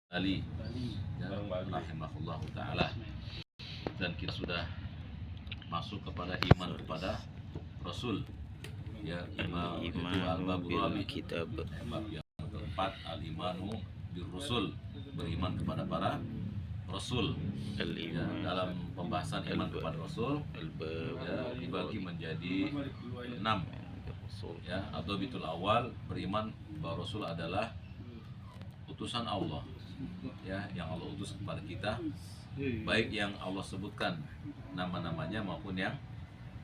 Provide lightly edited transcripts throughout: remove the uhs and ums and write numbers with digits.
Ali ya, rahimahullah taala. Dan kita sudah masuk kepada iman kepada Rasul ya, imam itu al-bab kitab. bab yang keempat, al-imanu bir Rasul, beriman kepada para Rasul ya. Dalam pembahasan iman kepada Rasul ya, dibagi menjadi 6 ya, atau bitul awal, beriman bahwa Rasul adalah utusan Allah ya, yang Allah utus kepada kita, baik yang Allah sebutkan nama-namanya maupun yang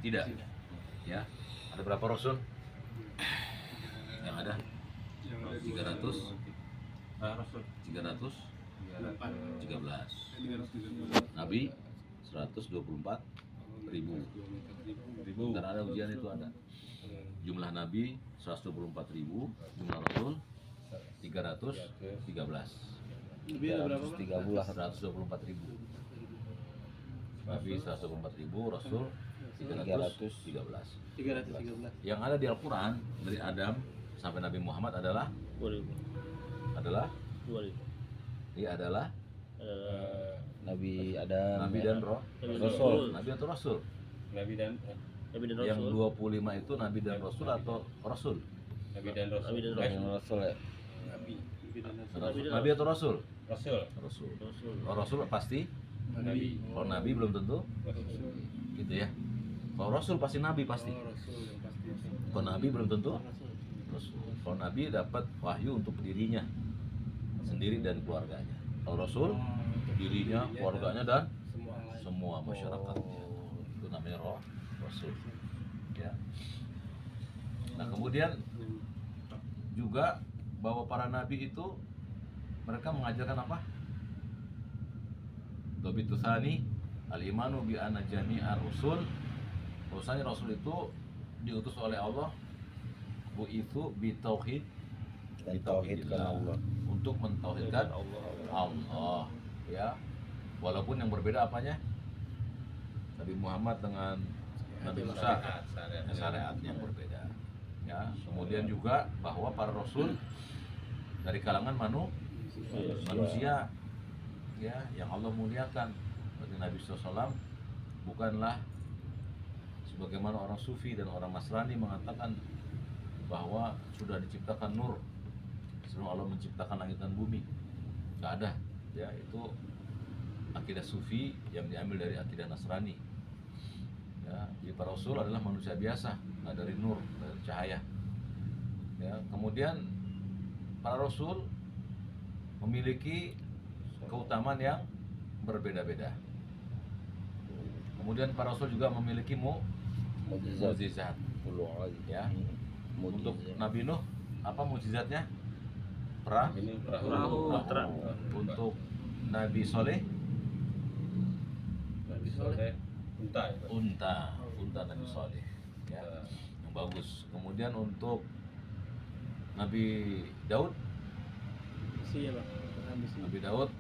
tidak ya. Ada berapa Rasul yang ada? 313 Nabi 124.000. Karena ada ujian itu ada. Jumlah Nabi 124.000, jumlah Rasul 313. Nabi ada berapa? 124.000. Nabi 124.000, Rasul 313. 313. Yang ada di Al-Quran dari Adam sampai Nabi Muhammad adalah 2000. Dia adalah Nabi Adam, Nabi dan Rasul. Nabi atau Rasul? Nabi dan Yang 25 itu Nabi dan Rasul atau Rasul? Nabi dan Rasul. Rasul ya. Nabi atau Rasul? Rasul. Rasul. Oh, Rasul pasti Nabi. Kalau Nabi belum tentu gitu ya. Kalau Rasul pasti Nabi pasti. Kalau Nabi belum tentu Rasul. Kalau Nabi dapat wahyu untuk dirinya sendiri dan keluarganya. Kalau Rasul dirinya, keluarganya dan semua masyarakatnya. Itu namanya Rasul ya. Nah, kemudian juga bahwa para nabi itu mereka mengajarkan apa? Dhabitu tsani al-imanu bi anna jami'ar rusul. Bahwasanya Rasul itu diutus oleh Allah bu itu bitauhid, Tauhidkan Allah. untuk mentauhidkan Allah ya. Walaupun yang berbeda apanya? Nabi Muhammad dengan Nabi Musa, syariatnya yang berbeda ya. Kemudian juga bahwa para rasul dari kalangan manusia ya, yang Allah muliakan. Seperti Nabi SAW bukanlah sebagaimana orang Sufi dan orang Nasrani mengatakan bahwa sudah diciptakan nur sebelum Allah menciptakan langit dan bumi. Nggak ada ya, itu akidah Sufi yang diambil dari akidah Nasrani ya. Jadi para rasul adalah manusia biasa, nggak dari nur, dari cahaya ya. Kemudian para rasul memiliki keutamaan yang berbeda-beda. Kemudian para rasul juga memiliki mukjizat ya. Untuk Nabi Nuh apa mukjizatnya? Perahu. Untuk Nabi Soleh unta Nabi Soleh ya, yang bagus. Kemudian untuk Nabi Daud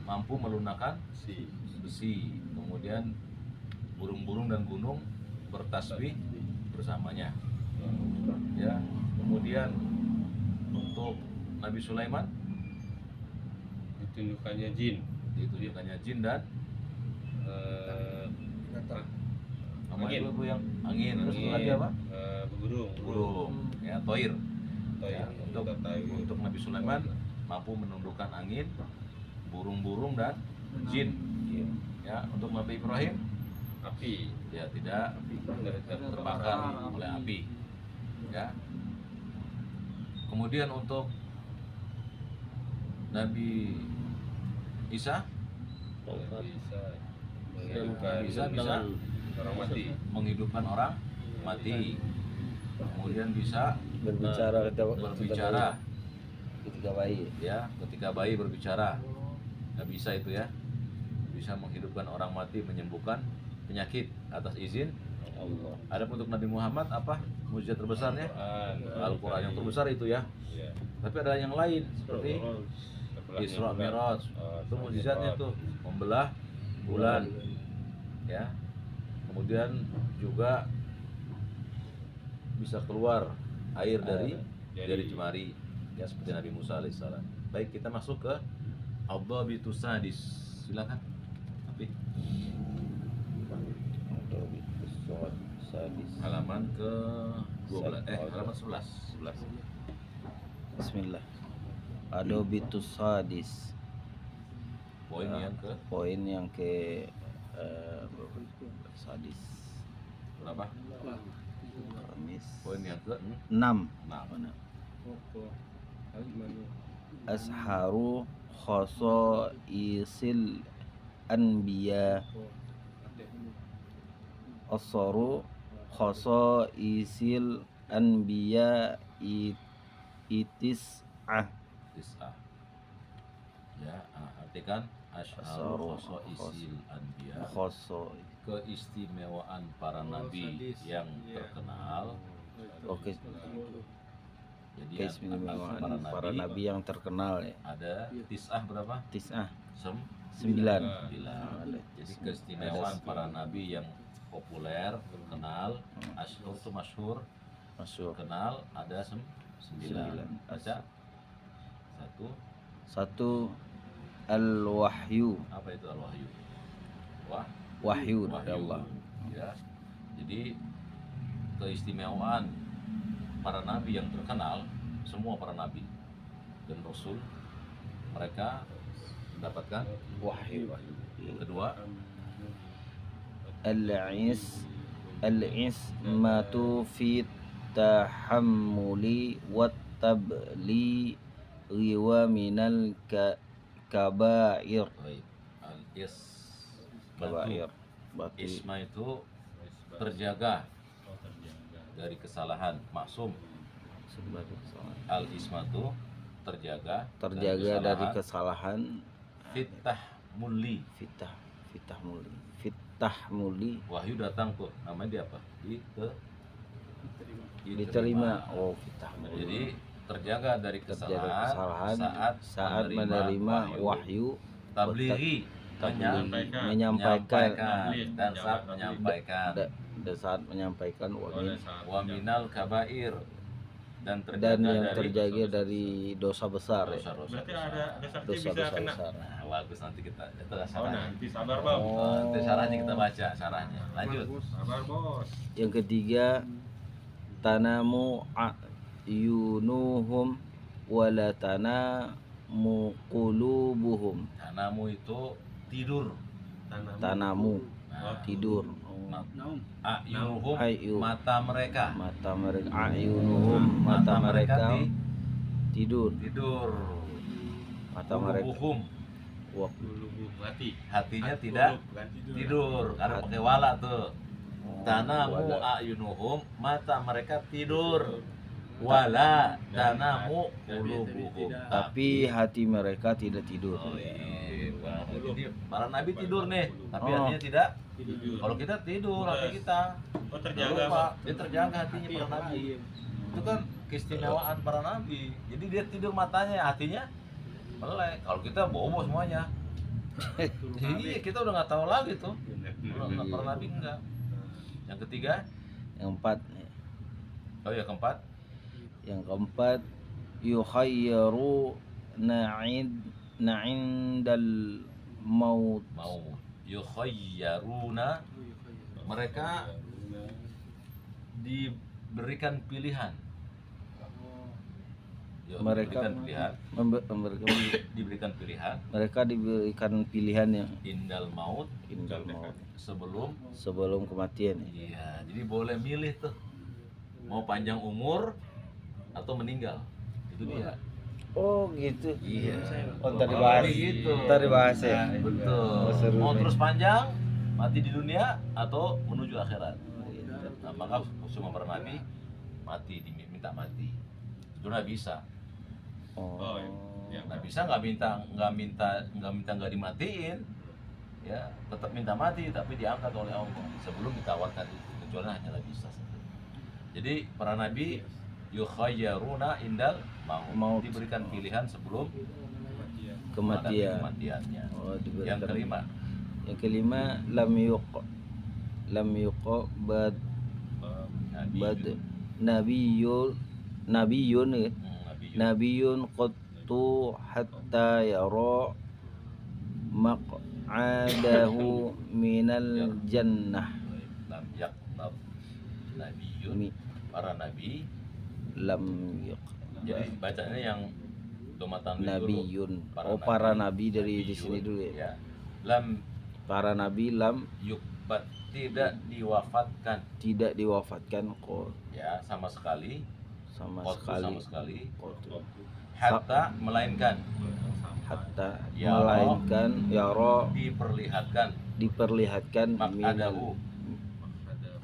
mampu melunakkan besi. Kemudian burung-burung dan gunung bertasbih bersamanya ya. Kemudian untuk Nabi Sulaiman ditunjukkannya jin dan nama angin. itu yang angin. Terus lagi apa? Burung ya, toir ya. Untuk Nabi Sulaiman mampu menundukkan angin, burung-burung dan jin ya. Untuk Nabi Ibrahim api ya, tidak terbakar oleh api ya. Kemudian untuk Nabi Isa bisa orang mati, menghidupkan orang mati. Kemudian bisa Berbicara ketika bayi ya, ketika bayi berbicara. Nggak bisa itu ya, bisa menghidupkan orang mati, menyembuhkan penyakit atas izin Allah. Ada untuk Nabi Muhammad apa mukjizat terbesarnya? Al-Quran yang terbesar itu ya. Tapi ada yang lain seperti Isra Mi'raj. Itu mukjizatnya tuh membelah bulan ya. Kemudian juga bisa keluar air dari jemari ya, seperti Nabi Musa alaihissalam. Baik, kita masuk ke Ad-dhabitu sadis. Silakan. Tapi Sadis. halaman ke 12 halaman 11. Bismillah. Adobitus sadis. Poin yang ke Poin yang ke sadis. berapa? Kamis. Poin yang ke 6. 6. Asharu khosaisil anbiya. Asharu khosaisil anbiya itis'ah. Tis'ah. Ya, artikan asyharu khosaisil anbiya. Khosai. Keistimewaan para nabi yang terkenal. Oke. Jadi Keistimewaan para para nabi yang terkenal ya. ada tis'ah berapa? Tis'ah. 9. 9. Jadi keistimewaan para nabi yang populer, terkenal, asyhur itu masyhur, Masuk. terkenal ada 9. Baca. Satu al-wahyu. Apa itu al-wahyu? Wahyu dari Wahyu. Allah. Ya. Jadi keistimewaan para nabi yang terkenal, semua para nabi dan rasul, mereka mendapatkan Wahyu. Yang kedua, al-ismatu fi tahammuli wa tablighi wa minal kabair. Kabair. Al-ismatu. Berarti Isma itu terjaga dari kesalahan, maksum. sebagai kesalahan. Al-ismatu terjaga Terjaga dari kesalahan. Fitah muli. Fitah muli Wahyu datang tuh, namanya dia apa? diterima. Oh, fitah muli. Jadi terjaga dari Terjaga kesalahan, kesalahan saat menerima wahyu. tablighi menyampaikan dan saat menyampaikan dan saat menyampaikan wa minal kabair dan dan terjaga yang dari terjaga dari dosa besar ya. dosa-dosa Berarti ada sakti Dosa bisa kena. besar. Nah, bagus, nanti kita itu Oh, syarahnya. nanti sabar bang. Nanti syarahnya kita baca syarahnya. Lanjut. Sabar bos. Yang ketiga, tanamu ayunuhum wala tanamu qulubuhum. Tanamu itu tidur. Tanamu Nah, tidur. Naum. ayunuhum Ayu. mata mereka. Mata mereka ayunuhum mata mereka tidur. Tidur. Mata mereka Qulubuhum, wah, Dulu mati. hatinya tidak tidur karena pakai wala tuh. Tanamu wala. ayunuhum mata mereka tidur. Wala tanamu qulubuhum. tapi hati mereka tidak tidur. Oh, iya. Wah, jadi para nabi tidur nih, tapi Oh. hatinya tidak. Tidur. Kalau kita tidur, hati kita Oh, nggak terjaga lupa. bang. Dia terjaga hatinya para nabi. Itu kan keistimewaan para nabi. Jadi dia tidur matanya, hatinya melek. Kalau kita bobo semuanya. Jadi kita udah nggak tahu lagi tuh. Kalau para nabi enggak. Yang ketiga, Yang keempat, oh ya keempat, yukhayyaru na'indal maut. mau yukhayyaruna, mereka diberikan pilihan. Mereka diberikan pilihan, diberikan pilihan mereka diberikan pilihannya indal maut, indal maut, sebelum kematian ya. iya, jadi boleh milih tuh mau panjang umur atau meninggal. Itu dia. Oh gitu. Iya. Oh, ntar dibahas. Gitu. Ntar dibahas ya. Betul. Oh, seru Mau nih. terus panjang mati di dunia atau menuju akhirat. Nah, maka semua para nabi mati, diminta mati. Itu nggak bisa. Oh. Nggak bisa nggak minta dimatiin. Ya, tetap minta mati tapi diangkat oleh Allah sebelum ditawarkan itu. Kecuali hanya nggak bisa. Jadi para nabi yukhayyaruna indal Maut. diberikan pilihan sebelum Kematian. kematiannya. Oh, diberikan. Yang kelima, Yang kelima lam yuq bad nabiyun nabiyun ya. Nabiyun qattu hatta yara maq'adahu minal jannah. Lam yaktab nabiyun, Mi- para nabi. Lam yuq Jadi bacanya yang domatan dulu. nabiyun. Para Oh, para nabi, nabi dari di nabiyun. sini dulu ya. Ya. Lam Para nabi lam yukbat, tidak diwafatkan, tidak diwafatkan ya, sama sekali. sama Qattu, sekali. sama sekali. Qattu. Hatta, melainkan. Hatta Ya melainkan yara diperlihatkan Maq'adahu,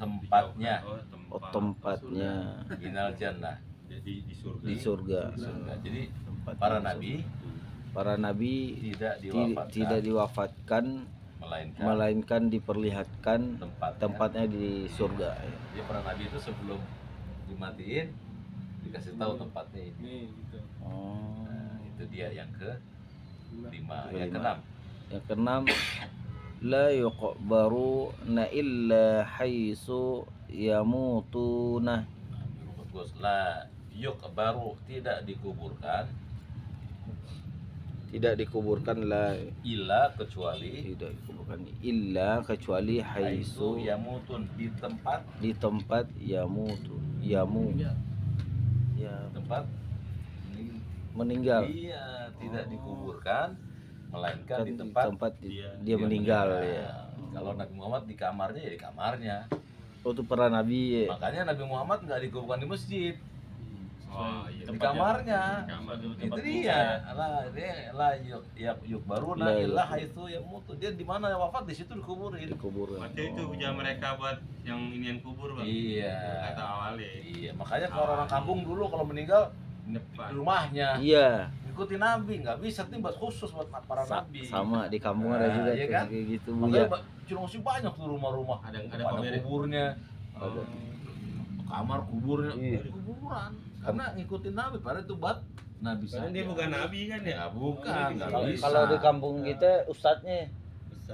tempatnya. tempatnya Minal jannah, Jadi di surga. di surga. surga. Jadi Tempatnya para di nabi surga. Para nabi tidak diwafatkan melainkan melainkan diperlihatkan tempatnya di surga. Jadi para nabi itu sebelum dimatiin dikasih tahu tempatnya ini. Nih gitu. Oh. Nah, itu dia yang ke-5. Yang Kelima. ke-6, Yang keenam, la yuqbaru na illa haitsu yamutuna. bagus. La yukbaru, tidak dikuburkan, Tidak dikuburkan la illa kecuali tidak dikuburkan illa kecuali haitsu haitsu yamutun, di tempat yamutu ya tempat meninggal. Iya, tidak dikuburkan melainkan Kan di tempat dia meninggal ya. Kalau Nabi Muhammad di kamarnya ya di kamarnya. Oh, itu para nabi ya. Makanya Nabi Muhammad nggak dikuburkan di masjid, Oh, iya. di kamarnya. Kamar. Itu dia. Lah yuk baru La ilah itu yang mutu. Dia di mana wafat di situ dikuburin. Dikuburkan. Berarti itu ujian mereka buat yang inian kubur, Bang. Iya. Kata awalnya. Iya, makanya kalau orang kampung dulu kalau meninggal di rumahnya Iya, ikuti Nabi, nggak bisa tuh buat khusus buat para nabi. sama di kampung ada Nah, juga iya tuh, kan? kayak gitu Makanya Buya. Cilengsi banyak tuh rumah-rumah. Ada Ada pemilik. kuburnya, Ada. kamar kuburnya, Iya. kuburan. Karena ngikutin Nabi, padahal itu buat Nabi saja. Karena dia bukan nabi kan ya? Ya bukan, nggak Kalau bisa. kalau di kampung kita ustadznya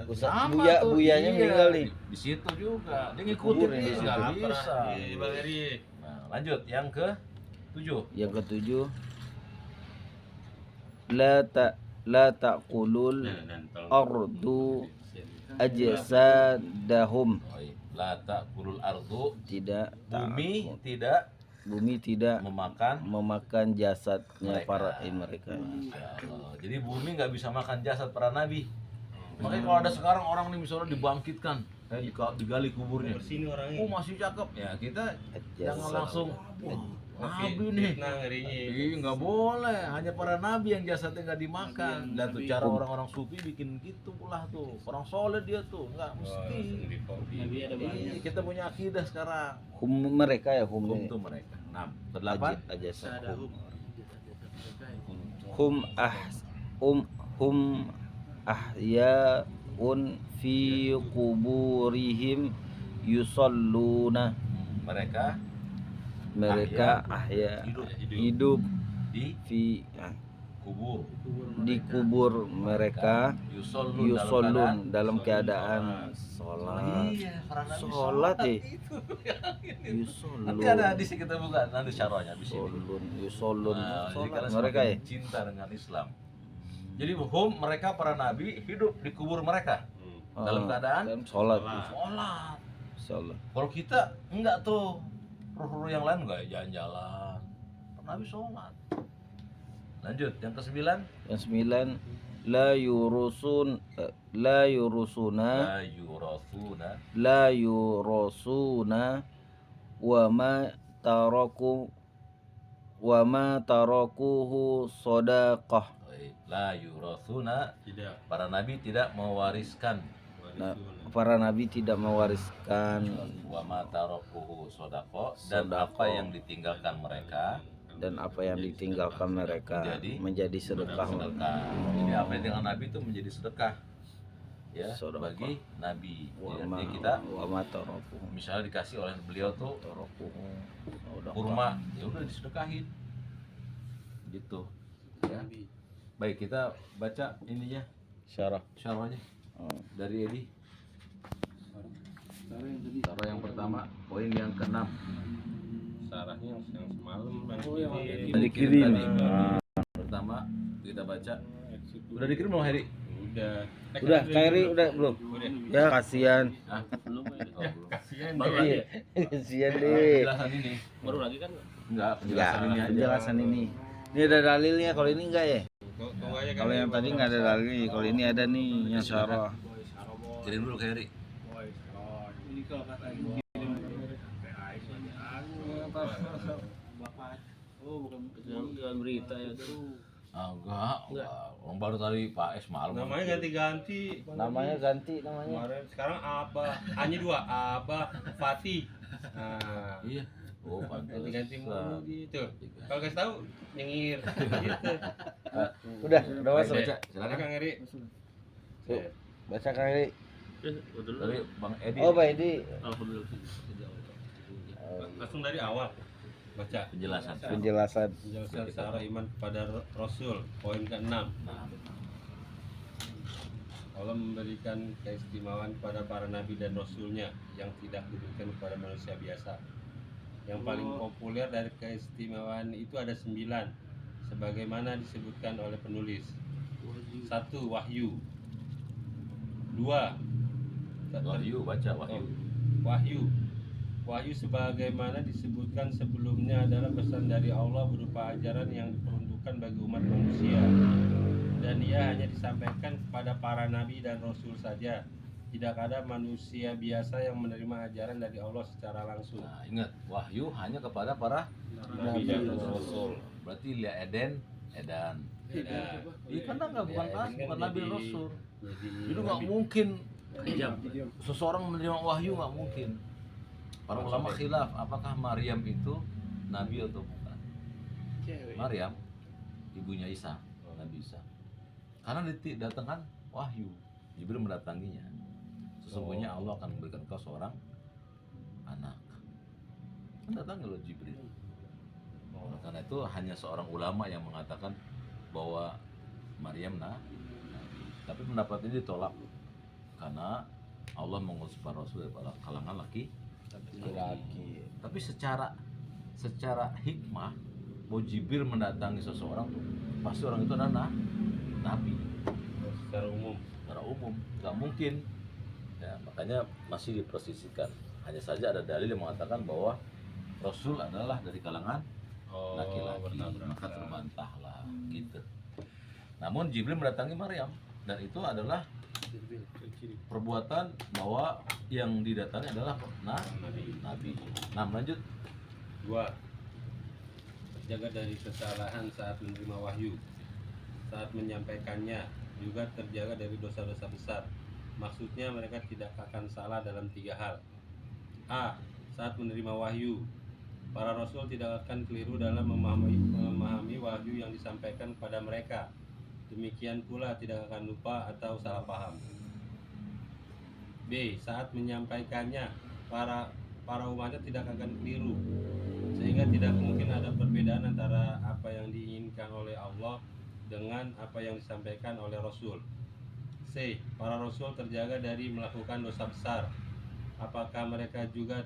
Ustadz Sama tuh, buyanya iya. meninggal nih. Di situ juga, dia ngikutin Kuburin dia di nggak situ. bisa. Iya, Bang Eri. Nah, lanjut yang ke-7. Yang ketujuh, la taqulul Dan ardu ajsadahum. La ta'kulul ardu, Tidak bumi tidak memakan jasadnya Mereka. para mereka. Ya Allah. Jadi bumi nggak bisa makan jasad para nabi. Makanya kalau ada sekarang orang nih misalnya dibangkitkan, digali kuburnya, Bersini orangnya. oh masih cakep, ya kita jangan Jasad. langsung, wah nabi Oke, nih. fitnah ngerinya. Iya nggak boleh, hanya para nabi yang jasadnya nggak dimakan. Dan tuh cara orang-orang sufi bikin gitu pula tuh, orang soleh dia tuh nggak mesti. Nabi ada banyak. Iya, kita punya akidah sekarang. Mereka ya Hukum tuh mereka. 6, ke-8. ajsadahum. Sadahum. Hum ahyaun fi kuburihim yusalluna. Mereka ahya hidup Di fi kubur. di kubur mereka Yusollun dalam keadaan sholat. Iya, para nabi Sholat ya. itu. Yusollun. Nanti ada hadis kita buka, nanti syarahnya di sini. Yusollun. Nah, jadi Sholat karena mereka ya. semakin cinta dengan Islam. Jadi mereka para nabi hidup di kubur mereka dalam keadaan sholat. sholat. Kalau kita enggak tuh, ruh-ruh yang lain enggak jalan-jalan. Para nabi sholat. Lanjut yang ke-9. Yang 9, la yurusuna La wa ma tarakuhu shadaqah. La yurasuna, Tidak. para nabi tidak mewariskan. Nah, para nabi tidak mewariskan Wa ma tarakuhu sodako, dan Sodaqah. apa yang ditinggalkan mereka dan apa yang ditinggalkan mereka menjadi sedekah. sedekah. Jadi apa yang ditinggalkan nabi itu menjadi sedekah, ya, Sodaqah. bagi nabi. Wa Ya, ma jadi kita wa ma tarakuhu misalnya dikasih oleh beliau tuh shadaqah. kurma, ya udah disedekahin gitu ya. Baik, kita baca ininya, Syarah. syarahnya dari Edi. Syarah yang pertama, poin yang ke-6. Sarahnya yang semalam Bang. Oh, yang Ini- Tadi kirim. Tadi. Pertama kita baca. Udah dikirim belum Heri? Udah. Udah, Kairi udah belum? Udah. Ya kasihan. Hah? Belum ya. Oh, belum. Kasihan Baru deh. lagi. Iya, kasihan deh. Penjelasan ini. Baru lagi kan? Enggak, Ya, penjelasan ini aja. penjelasan ini. Ini ada dalilnya, kalau ini enggak ya? Tunggu aja kan. Kalau yang tadi nggak ada dalil, kalau ini ada nih yang syarah. Kirim dulu ke Heri. Ini kalau kata kirim bapak. Oh, bukan Dengan berita ya tuh. Ah, enggak. Orang baru tadi Pak S malam. Namanya ganti-ganti. Namanya ganti namanya. Kemarin sekarang Abah. Hanya dua, Abah, Fatih. Nah, Iya. Oh, pantas. ganti-ganti mulu gitu. Kalau kasih tahu nyengir gitu. Udah masuk. Baca, Silakan silakan. Kang Eri. Yuk, baca Kairi. Betul. Dari Bang Edi. Oh, Pak Edi. Alhamdulillah. Langsung dari awal baca Penjelasan. Penjelasan. penjelasan secara iman kepada Rasul poin ke-6. Nah, Allah memberikan keistimewaan kepada para nabi dan rasulnya yang tidak diberikan kepada manusia biasa. Yang paling populer dari keistimewaan itu ada 9 sebagaimana disebutkan oleh penulis. 1. Wahyu. 2. Wahyu, baca Wahyu. Wahyu. Wahyu sebagaimana disebutkan sebelumnya adalah pesan dari Allah berupa ajaran yang diperuntukkan bagi umat manusia. Dan ia hanya disampaikan kepada para nabi dan rasul saja. Tidak ada manusia biasa yang menerima ajaran dari Allah secara langsung. Nah, ingat, Wahyu hanya kepada para Nabi dan rasul. berarti Lia Eden, Edan. Ya, Iya kan enggak bukan Ya, ini kan bukan Nabi dan jadi- Rasul. jadi Itu nggak nabi. mungkin Jam. seseorang menerima wahyu, nggak mungkin. Para ulama khilaf apakah Maryam itu nabi atau bukan. cewek. Maryam ibunya Isa, Nabi Isa. Karena didatangkan wahyu, Jibril mendatanginya. Sesungguhnya Allah akan memberikan kau seorang anak. Kan datangnya loh Jibril. Oleh karena itu hanya seorang ulama yang mengatakan bahwa Maryam nabi. Tapi pendapat ini ditolak karena Allah mengutus para rasul daripada kalangan laki. Tapi secara hikmah bahwa Jibril mendatangi seseorang tuh pasti orang itu adalah nabi Secara umum. secara umum, nggak mungkin. Ya, makanya masih diposisikan. Hanya saja ada dalil yang mengatakan bahwa Rasul adalah dari kalangan laki-laki, maka terbantahlah gitu. Namun Jibril mendatangi Maryam dan itu adalah perbuatan bahwa yang didatangi adalah nabi. Nah, lanjut. 2. Terjaga dari kesalahan saat menerima wahyu, saat menyampaikannya, juga terjaga dari dosa-dosa besar. Maksudnya mereka tidak akan salah dalam 3 hal. A. Saat menerima wahyu, para rasul tidak akan keliru dalam memahami wahyu yang disampaikan kepada mereka. Demikian pula tidak akan lupa atau salah paham. B. Saat menyampaikannya, para umatnya tidak akan keliru, sehingga tidak mungkin ada perbedaan antara apa yang diinginkan oleh Allah dengan apa yang disampaikan oleh Rasul. C. Para Rasul terjaga dari melakukan dosa besar. Apakah mereka juga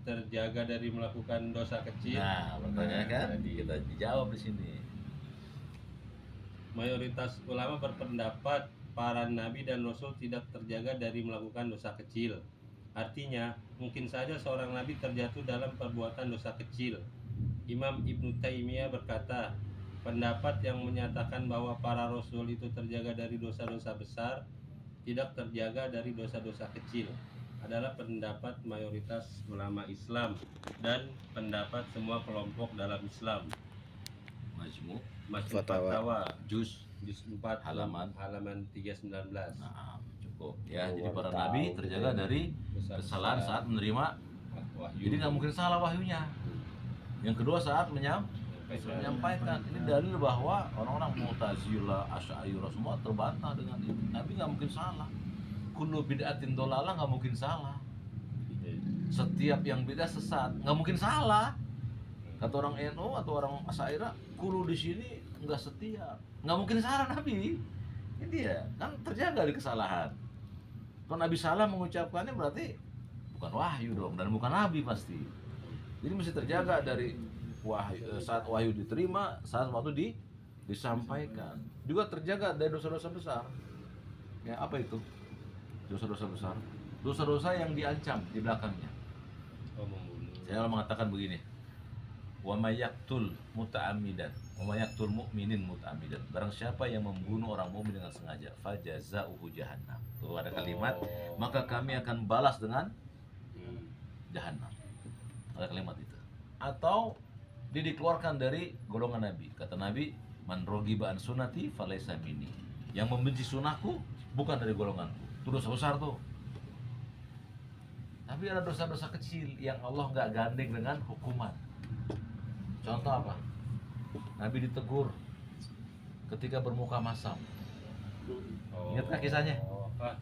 terjaga dari melakukan dosa kecil? Nah, pertanyaan kan kita dijawab di sini. Mayoritas ulama berpendapat para nabi dan rasul tidak terjaga dari melakukan dosa kecil. Artinya, mungkin saja seorang nabi terjatuh dalam perbuatan dosa kecil. Imam Ibnu Taimiyah berkata, pendapat yang menyatakan bahwa para rasul itu terjaga dari dosa-dosa besar, tidak terjaga dari dosa-dosa kecil, adalah pendapat mayoritas ulama Islam dan pendapat semua kelompok dalam Islam. Majmu Majmu' Fatawa. Fatawa juz. juz 4 Halaman. 319. Nah, cukup. Ya, Oh, jadi para tahu nabi gitu terjaga ya. dari Dosa kesalahan besar, saat menerima. wahyu. Jadi nggak mungkin salah wahyunya. Yang kedua saat menyampaikan. Ini dalil bahwa orang-orang Mu'tazilah, Asy'ariyah semua terbantah dengan ini. Nabi nggak mungkin salah. Kullu bid'atin dolalah nggak mungkin salah. Setiap yang beda sesat nggak mungkin salah. Kata orang NU atau orang Asy'ariyah, kullu di sini nggak setiap. Nggak mungkin salah Nabi. Ini dia kan terjaga dari kesalahan. Kalau Nabi salah mengucapkannya berarti bukan wahyu dong dan bukan Nabi pasti. Jadi mesti terjaga dari wahyu, saat wahyu diterima, saat waktu disampaikan. Juga terjaga dari dosa-dosa besar. Ya, apa itu? Dosa-dosa besar. Dosa-dosa yang diancam di belakangnya. Oh, membunuh. Saya mengatakan begini. Wa may yaqtul muta'ammidan wa may yaqtul mu'minin muta'ammidan. Barang siapa yang membunuh orang mukmin dengan sengaja, fajazauhu jahannam. Tuh ada kalimat, maka kami akan balas dengan jahannam. Ada kalimat itu. Atau dia dikeluarkan dari golongan Nabi. Kata Nabi, man rogiba an sunnati falaysa minni. Yang membenci sunnahku bukan dari golonganku. Itu dosa besar tuh. Tapi ada dosa-dosa kecil yang Allah nggak gandeng dengan hukuman. Contoh apa? Nabi ditegur ketika bermuka masam. Ingat kisahnya? Oh, apa?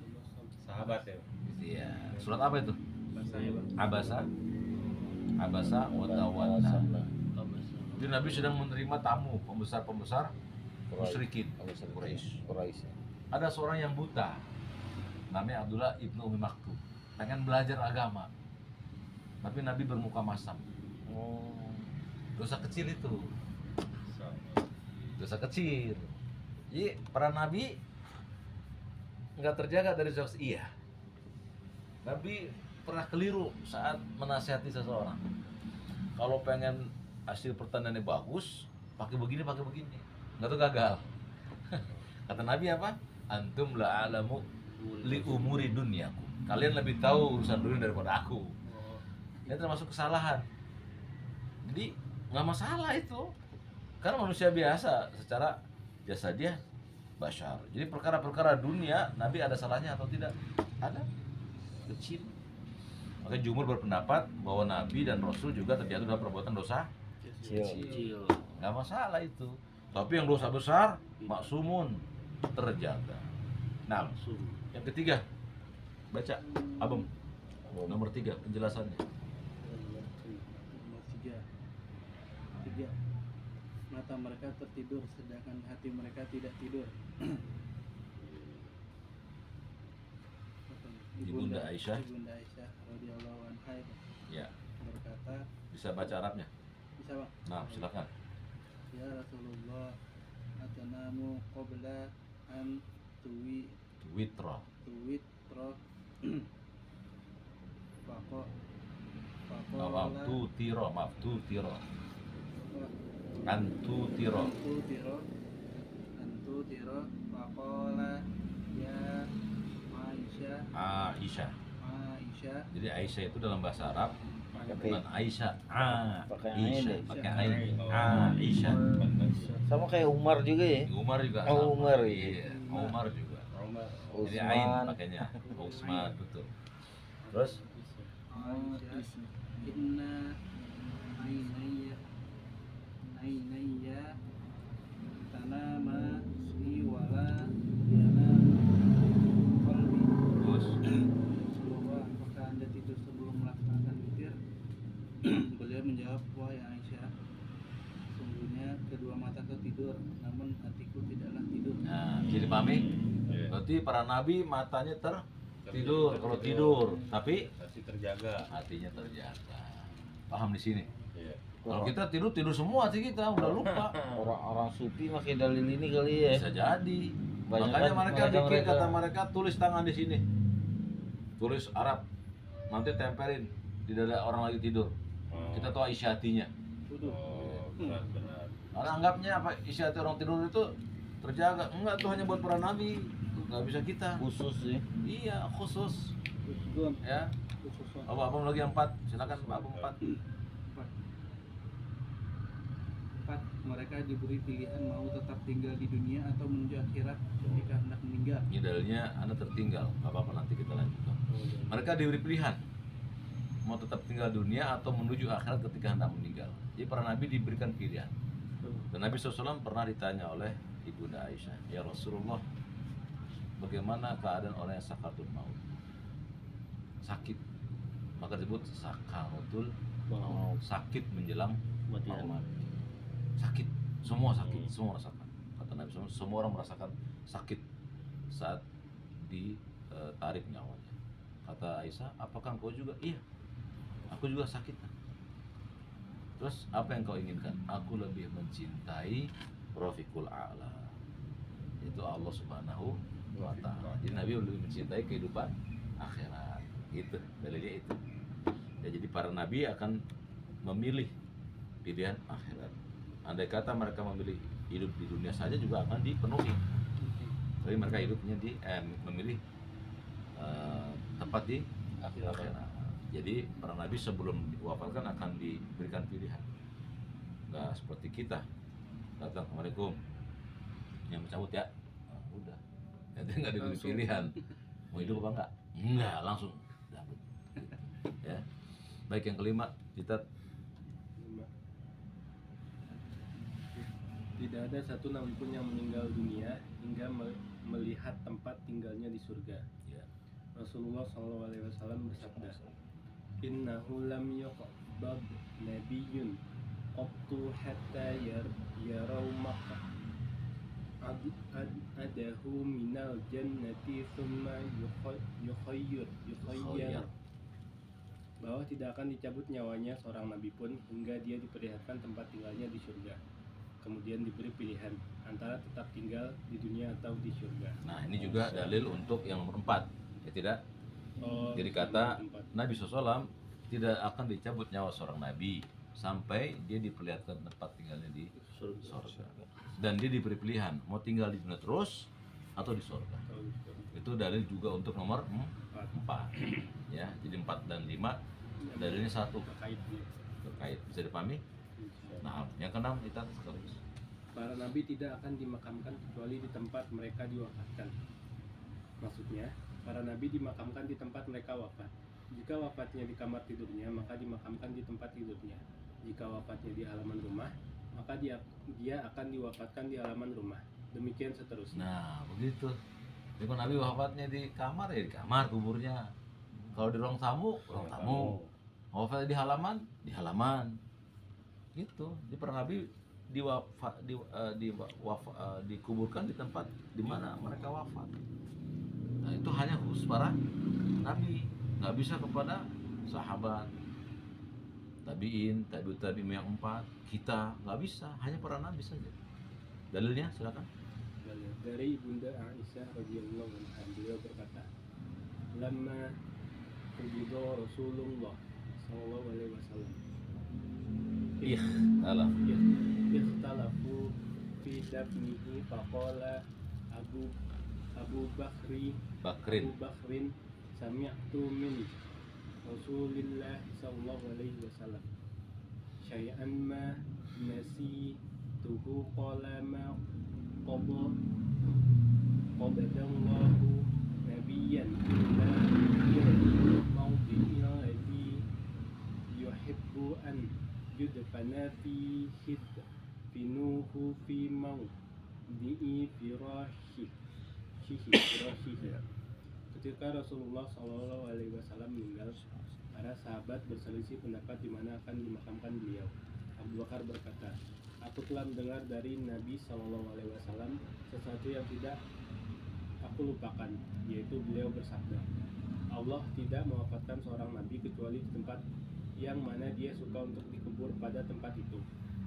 Sahabat ya. Iya. Surat apa itu? Bahasanya Bang. Abasa wa tawalla. Jadi Nabi sedang menerima tamu pembesar-pembesar musyrikin Quraisy. Ada seorang yang buta, namanya Abdullah ibnu Umi Maktum, pengen belajar agama, tapi Nabi bermuka masam. Dosa kecil itu, dosa kecil. Jadi para nabi nggak terjaga dari dosa. Iya, Nabi pernah keliru saat menasihati seseorang. Kalau pengen hasil pertaniannya bagus, pakai begini, nggak tuh gagal. Kata Nabi apa? Antum la alamu li umuri dunyaku. Kalian lebih tahu urusan dunia daripada aku. Ini termasuk kesalahan. Jadi nggak masalah itu, karena manusia biasa secara jasa dia bashar. Jadi perkara-perkara dunia Nabi ada salahnya atau tidak? Ada, kecil. Maka jumhur berpendapat bahwa Nabi dan Rasul juga terjatuh dalam perbuatan dosa kecil. Nggak masalah itu. Tapi yang dosa besar maksumun, terjaga. Nah, yang ketiga, baca Abang nomor 3 penjelasannya. Nomor 3. Mata mereka tertidur sedangkan hati mereka tidak tidur. Ibunda Aisyah. Ibunda Aisyah radhiyallahu anha Ya, berkata, bisa baca Arabnya? bisa Bang? Nah, silakan. Ya Rasulullah, atanamu qabla an Witra. tuwitra Fako Maaf, tutiro. Antu tiro Fakola ya Aisyah. Aisyah. Jadi Aisyah itu dalam bahasa Arab Pakai bukan Aisyah. Pakai ain deh. Pakai ain. Aisyah. Sama kayak Umar juga ya. Umar juga Oh, sama. Umar, Iya, Umar juga. Jadi Utsman. ain pakainya. Utsman, betul. Terus Aisyah inna ainaya tanama wala yana qalbi. terus Bahwa apakah anda tidur sebelum melaksanakan witir? Beliau menjawab, wahai Aisyah, sungguhnya kedua mataku tidur, namun hatiku tidaklah tidur. nah, jadi pahami? Berarti para nabi matanya tertidur kalau tidur, tapi Masih terjaga. hatinya terjaga. Paham di sini? Iya. Kalau kita tidur semua hati kita udah lupa. Orang-orang sufi pakai dalil ini kali ya. Bisa jadi. Banyak Makanya kan- mereka makanya bikin, mereka- kata mereka, tulis tangan di sini, tulis Arab, nanti tempelin di dada orang lagi tidur. Kita tahu isi hatinya. Oh, benar. Karena anggapnya apa isi hati orang tidur itu terjaga. Enggak, tuh hanya buat para nabi, nggak bisa kita. Khusus sih. Iya, khusus. Khusus, Ya, khusus. abang lagi yang 4, silakan abang 4. 4. Mereka diberi pilihan mau tetap tinggal di dunia atau menuju akhirat ketika hendak meninggal. Ini dalilnya Anda tertinggal, nggak apa-apa, nanti kita lanjutkan. Mereka diberi pilihan mau tetap tinggal dunia atau menuju akhirat ketika hendak meninggal. Jadi para nabi diberikan pilihan. Dan Nabi SAW pernah ditanya oleh Ibunda Aisyah, ya Rasulullah, bagaimana keadaan orang yang sakaratul maut? Sakit, maka disebut sakaratul maut, sakit menjelang Mati. maut. Sakit, semua sakit, semua merasakan. Kata Nabi SAW, semua orang merasakan sakit saat ditarik nyawanya. Kata Aisyah, apakah engkau juga? Iya, aku juga sakit. Terus apa yang kau inginkan? Aku lebih mencintai Rafiqul A'la, itu Allah Subhanahu wa ta'ala. Jadi Nabi lebih mencintai kehidupan akhirat. Gitu, dalilnya itu. Ya, jadi para nabi akan memilih pilihan akhirat. Andai kata mereka memilih hidup di dunia saja juga akan dipenuhi. Tapi mereka hidupnya memilih tempat di akhirat. Jadi para nabi sebelum diwafatkan akan diberikan pilihan. Nggak seperti kita datang, Assalamualaikum, yang mencabut ya, nah, udah. Jadi nggak diberi pilihan. Mau hidup apa enggak? Enggak, langsung cabut. Ya. Baik, yang kelima kita Tidak ada satu nabi pun yang meninggal dunia hingga melihat tempat tinggalnya di surga. ya. Rasulullah SAW bersabda, Innahu lam yuqbad nabiyyun qattu hatta yarau Makkah adahu minal jannati thumma yukhayyar bahwa tidak akan dicabut nyawanya seorang nabi pun hingga dia diperlihatkan tempat tinggalnya di surga. Kemudian diberi pilihan antara tetap tinggal di dunia atau di surga. Nah, ini juga dalil untuk yang nomor 4. Ya tidak. Jadi kata Nabi SAW tidak akan dicabut nyawa seorang nabi sampai dia diperlihatkan tempat tinggalnya di surga. Dan dia diberi pilihan mau tinggal di dunia terus atau di surga. Itu dalil juga untuk nomor 4. Ya, jadi 4 dan 5 dalilnya satu terkait. Bisa dipahami? Nah, yang keenam kita terus. Para nabi tidak akan dimakamkan kecuali di tempat mereka diwafatkan. Maksudnya, para nabi dimakamkan di tempat mereka wafat. Jika wafatnya di kamar tidurnya, maka dimakamkan di tempat tidurnya. Jika wafatnya di halaman rumah, maka dia akan diwafatkan di halaman rumah. Demikian seterusnya. Nah, begitu. Jadi kalau Nabi wafatnya di kamar ya di kamar kuburnya. Kalau di ruang tamu, ruang tamu. Wafatnya di halaman. Gitu. Jadi para nabi dikuburkan di tempat di mana mereka wafat. Nah, itu hanya khusus para nabi, nggak bisa kepada sahabat, tabiin, tabi'in yang 4, kita nggak bisa, hanya para nabi saja. Dalilnya silakan. Dari Bunda Aisyah radhiyallahu anha, beliau berkata, "Lamma qubida Rasulullah sallallahu alaihi wasallam." Ikhtalafu fi dafnihi faqala Abu Bakrin sami'tu min Rasulillah sallallahu alaihi wasallam syai'an ma nasituhu qala ma qabadallahu nabiyyan la mawdi'il ladzi yuhibbu an yudfana fihi finuhu fi mawdi'i firashihi. Ketika Rasulullah SAW meninggal, para sahabat berselisih pendapat di mana akan dimakamkan beliau. Abu Bakar berkata, "Aku telah mendengar dari Nabi SAW sesuatu yang tidak aku lupakan, yaitu beliau bersabda, Allah tidak mewafatkan seorang nabi kecuali di tempat yang mana dia suka untuk dikubur pada tempat itu.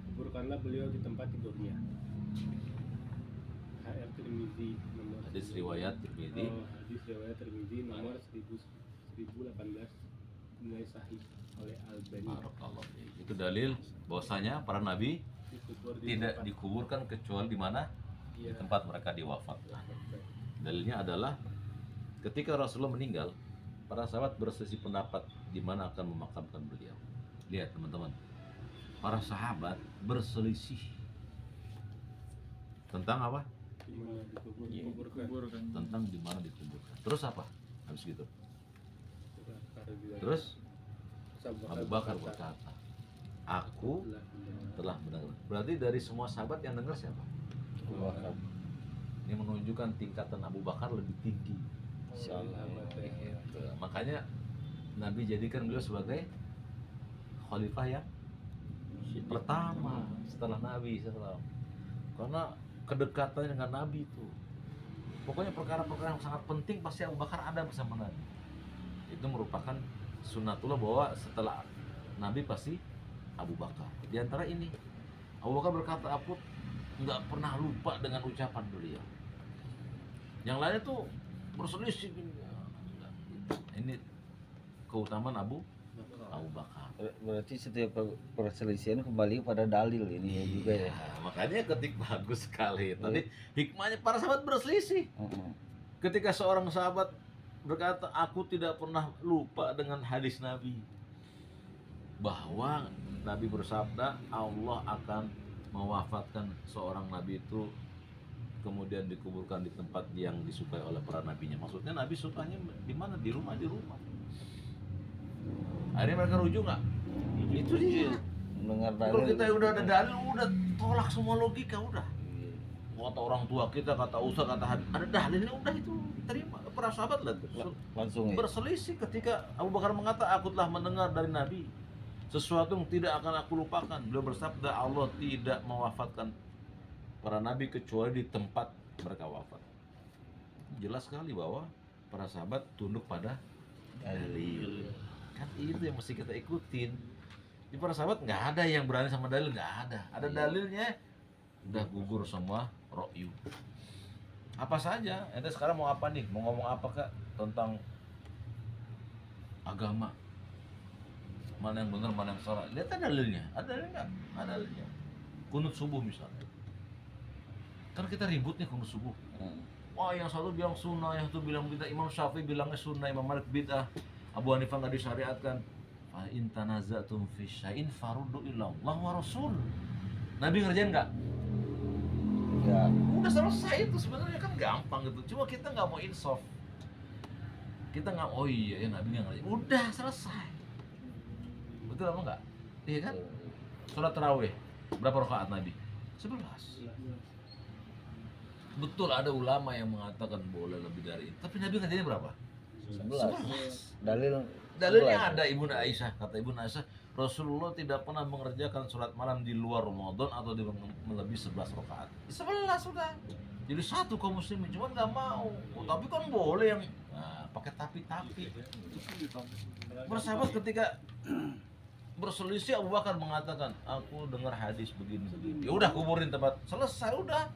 Kuburkanlah beliau di tempat tidurnya." HR Tirmizi nomor Hadis riwayat Tirmizi. Hadis riwayat Tirmizi nomor 1018 dinilai sahih oleh Al-Albani. Barakallahu fiik. Itu dalil bahwasanya para nabi tidak dikuburkan kecuali di mana? Di tempat mereka diwafatkan. Dalilnya adalah ketika Rasulullah meninggal, para sahabat berselisih pendapat di mana akan memakamkan beliau. Lihat teman-teman, para sahabat berselisih tentang apa? Tentang di mana dikuburkan. Terus apa? Habis gitu. Terus Abu Bakar berkata, aku telah mendengar. Berarti dari semua sahabat yang dengar siapa? Abu Bakar. Ini menunjukkan tingkatan Abu Bakar lebih tinggi. Makanya Nabi jadikan beliau sebagai khalifah yang pertama setelah Nabi SAW. Karena kedekatannya dengan Nabi itu, pokoknya perkara-perkara yang sangat penting pasti Abu Bakar ada bersama Nabi. Itu merupakan sunnatullah bahwa setelah Nabi pasti Abu Bakar. Di antara ini Abu Bakar berkata, aku nggak pernah lupa dengan ucapan beliau. Yang lainnya tuh berselisih. Ini keutamaan Abu Bakar. Berarti setiap perselisihan kembali pada dalil ini ya juga ya. Nah, makanya ketik bagus sekali. Tadi hikmahnya para sahabat berselisih. Ketika seorang sahabat berkata, aku tidak pernah lupa dengan hadis Nabi bahwa Nabi bersabda Allah akan mewafatkan seorang nabi itu kemudian dikuburkan di tempat yang disukai oleh para nabinya. Maksudnya Nabi sukanya di mana? Di rumah. Akhirnya mereka rujuk nggak? Itu dia. Mendengar Kalau dalil. kita udah ada dalil, udah tolak semua logika udah. Kata orang tua kita, kata Ustaz, kata Habib, ada dalilnya udah itu terima. Para sahabat lah Langsung ya. berselisih ketika Abu Bakar mengata, aku telah mendengar dari Nabi sesuatu yang tidak akan aku lupakan. Beliau bersabda, Allah tidak mewafatkan para nabi kecuali di tempat mereka wafat. Jelas sekali bahwa para sahabat tunduk pada dalil. Kan itu yang mesti kita ikutin. Di para sahabat nggak ada yang berani sama dalil, nggak ada. Ada dalilnya, udah gugur semua rokyu. Apa saja, ente sekarang mau apa nih? Mau ngomong apa kak tentang agama? Mana yang benar, mana yang salah? Lihat dalilnya. Ada dalilnya nggak? Ada dalilnya. Kunut subuh misalnya. Kan kita ribut nih kunut subuh. Wah, yang satu bilang sunnah, yang satu bilang bid'ah. Imam Syafi'i bilangnya sunnah, Imam Malik bid'ah. Abu Hanifah nggak disyariatkan. Fa in tanazatum fi syai'in faruddu ila Allah wa Rasul. Nabi ngerjain nggak? Ya. Udah selesai itu sebenarnya, kan gampang gitu. Cuma kita nggak mau insaf. Kita nggak, oh iya ya Nabi nggak ngerjain. Udah selesai. Betul apa enggak? Iya kan? Sholat tarawih berapa rakaat Nabi? 11. Betul ada ulama yang mengatakan boleh lebih dari itu. Tapi Nabi ngerjain berapa? 11. Dalilnya Dalilnya ada Ibunda Aisyah, kata Ibunda Aisyah, Rasulullah tidak pernah mengerjakan sholat malam di luar Ramadan atau di melebihi 11 rakaat. 11 sudah. Jadi satu kaum muslimin cuma nggak mau. Oh, tapi kan boleh yang pakai tapi. Bersahabat ketika berselisih, Abu Bakar mengatakan, aku dengar hadis begini. Ya udah kuburin tempat, selesai udah.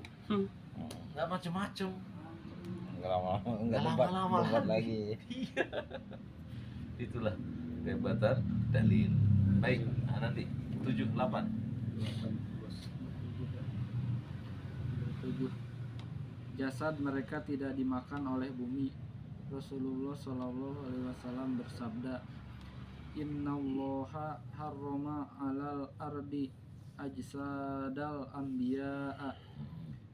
Nggak macem-macem. Enggak lama-lama debat lagi. Iya. Itulah kehebatan dalil. Baik, nanti 7, 8. 7. Jasad mereka tidak dimakan oleh bumi. Rasulullah Shallallahu Alaihi Wasallam bersabda, Innallaha harrama alal ardi ajsadal anbiya.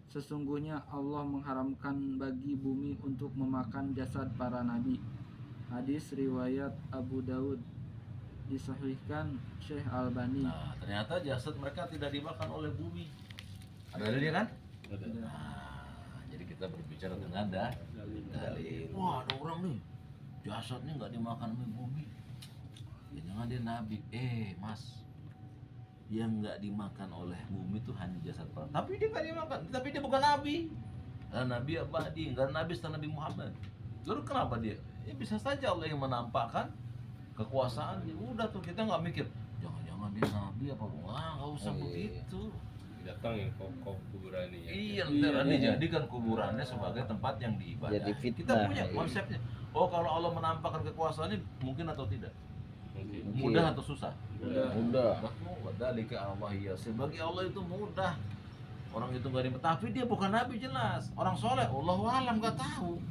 Sesungguhnya Allah mengharamkan bagi bumi untuk memakan jasad para nabi. Hadis riwayat Abu Daud, disahihkan Syekh Albani. Nah, ternyata jasad mereka tidak dimakan oleh bumi. Ada dalilnya kan? Ada. Nah, jadi kita berbicara dengan dalil. Wah, ada orang nih jasadnya nggak dimakan oleh bumi. Ya, jangan dia nabi. Mas, yang nggak dimakan oleh bumi itu hanya jasad para. Tapi dia nggak dimakan. Tapi dia bukan nabi. Nabi abadi, nggak nabi setelah Nabi Muhammad. Lalu kenapa dia? Ya bisa saja Allah yang menampakkan kekuasaannya. Udah tuh, kita nggak mikir jangan-jangan dia nabi apa. Wah, nggak usah begitu. Datangin kok kuburan ini. Iya, ntar dijadikan kuburannya sebagai tempat yang diibadahi. Jadi fitnah. Kita punya konsepnya. Oh, kalau Allah menampakkan kekuasaannya mungkin atau tidak? Mungkin. Mudah atau susah? Mudah. Wadhalika Allah yasir. Bagi Allah itu mudah. Orang itu nggak tapi dia bukan nabi jelas. Orang soleh, Allahu alam nggak tahu.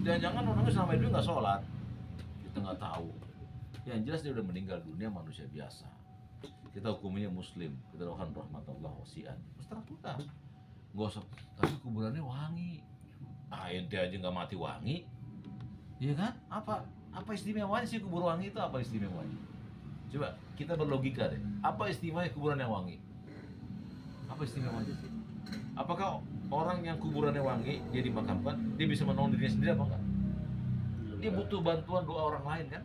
Jangan-jangan orangnya selama hidup nggak sholat. Kita nggak tahu. Yang jelas dia udah meninggal dunia, manusia biasa. Kita hukumnya muslim, kita doakan rahmatullah wasi'an. Terus udah. Nggak usah, tapi kuburannya wangi. Ente aja nggak mati wangi. Iya kan? Apa istimewanya sih kubur wangi itu? Apa istimewanya? Coba kita berlogika deh. Apa istimewanya kuburan yang wangi? Apa istimewanya sih? Apakah orang yang kuburannya wangi, dia dimakamkan, dia bisa menolong dirinya sendiri apa enggak? Dia butuh bantuan doa orang lain kan?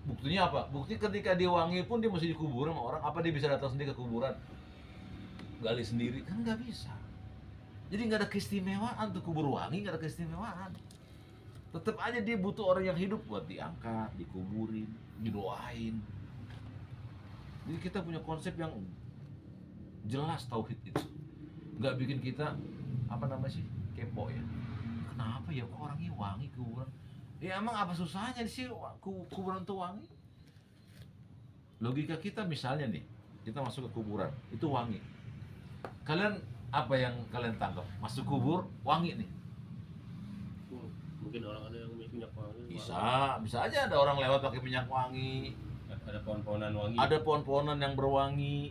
Buktinya apa? Bukti ketika dia wangi pun dia mesti dikubur sama orang. Apa dia bisa datang sendiri ke kuburan? Gali sendiri? Kan nggak bisa. Jadi nggak ada keistimewaan tuh kubur wangi, nggak ada keistimewaan. Tetap aja dia butuh orang yang hidup buat diangkat, dikuburin, didoain. Jadi kita punya konsep yang jelas tauhid itu. Nggak bikin kita kepo ya. kenapa ya kok orangnya wangi kuburan? Ya emang apa susahnya sih kuburan tuh wangi? Logika kita misalnya nih, kita masuk ke kuburan, itu wangi. Kalian apa yang kalian tangkap? Masuk kubur wangi nih. Mungkin orang ada yang minyak wangi. Bisa aja ada orang lewat pakai minyak wangi, Ada pohon-pohonan wangi. ada pohon-pohonan yang berwangi,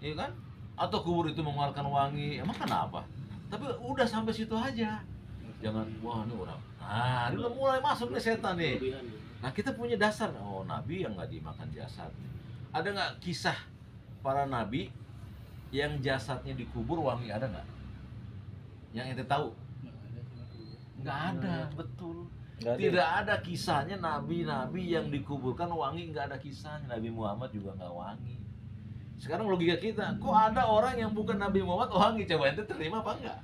ya kan? Atau kubur itu mengeluarkan wangi, emang kenapa? Tapi udah sampai situ aja. Jangan, wah ini orang. Nah, ini udah mulai masuk nih setan nih. Kelebihan. Nah kita punya dasar, oh nabi yang nggak dimakan jasad. Ada nggak kisah para nabi yang jasadnya dikubur wangi, ada nggak? Yang ente tahu? Nggak ada, betul. Nggak ada. Tidak ada kisahnya nabi-nabi yang dikuburkan wangi, nggak ada kisahnya. Nabi Muhammad juga nggak wangi. Sekarang logika kita, kok ada orang yang bukan Nabi Muhammad wangi? Coba ente terima apa enggak?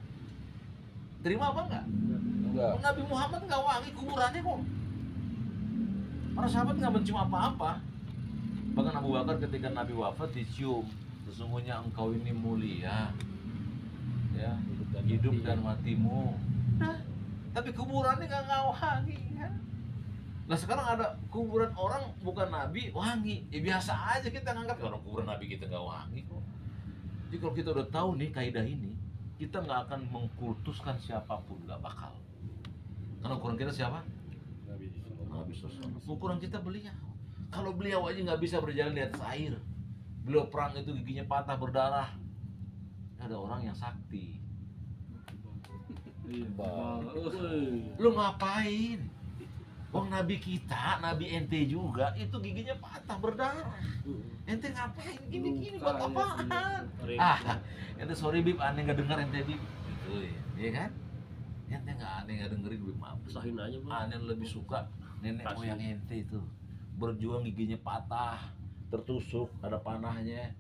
Terima apa enggak? Enggak. Nabi Muhammad nggak wangi kuburannya kok. Para sahabat nggak mencium apa-apa. Bahkan Abu Bakar ketika Nabi wafat dicium, sesungguhnya engkau ini mulia, ya, hidup dan matimu. Nah, tapi kuburannya nggak wangi kan? Nah sekarang ada kuburan orang bukan Nabi wangi, ya biasa aja kita nganggap orang kuburan Nabi kita nggak wangi kok. Jadi kalau kita udah tahu nih kaidah ini, kita nggak akan mengkultuskan siapapun, nggak bakal. Karena ukuran kita siapa? Nabi SAW. Ukuran kita beliau. Kalau beliau aja nggak bisa berjalan di atas air, beliau perang itu giginya patah berdarah. Ada orang yang sakti. Lu ngapain? Wong Nabi kita, Nabi ente juga, itu giginya patah berdarah. Ente ngapain gini-gini buat apaan? Ente sorry Bib, aneh nggak dengar ente Bib. Gitu ya kan? Ente aneh nggak dengerin Bib, maaf. Sahin aja bang. Aneh lebih suka nenek Kasih. moyang ente itu berjuang giginya patah, tertusuk, ada panahnya,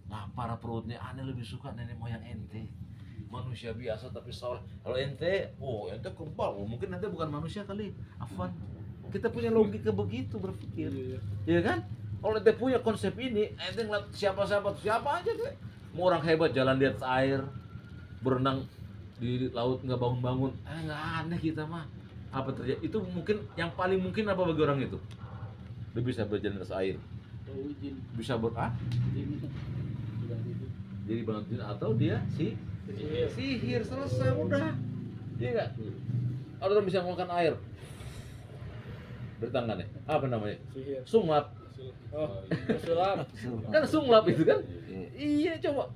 nah parah perutnya. Aneh lebih suka nenek moyang ente, manusia biasa tapi soleh. Kalau ente, oh ente kebal, oh, mungkin ente bukan manusia kali, Afwan. Kita punya logika begitu berpikir, ya kan? Kalau ente punya konsep ini, ente ngeliat siapa aja deh. Mau orang hebat jalan di atas air, berenang di laut nggak bangun-bangun, nggak aneh kita mah. Apa terjadi? Itu mungkin yang paling mungkin apa bagi orang itu? Dia bisa berjalan di atas air, bisa jadi bantuin atau dia sihir selesai udah, iya nggak? Ada orang bisa makan air bertangannya, apa namanya? Sunglap. Kan sunglap itu kan? Iya coba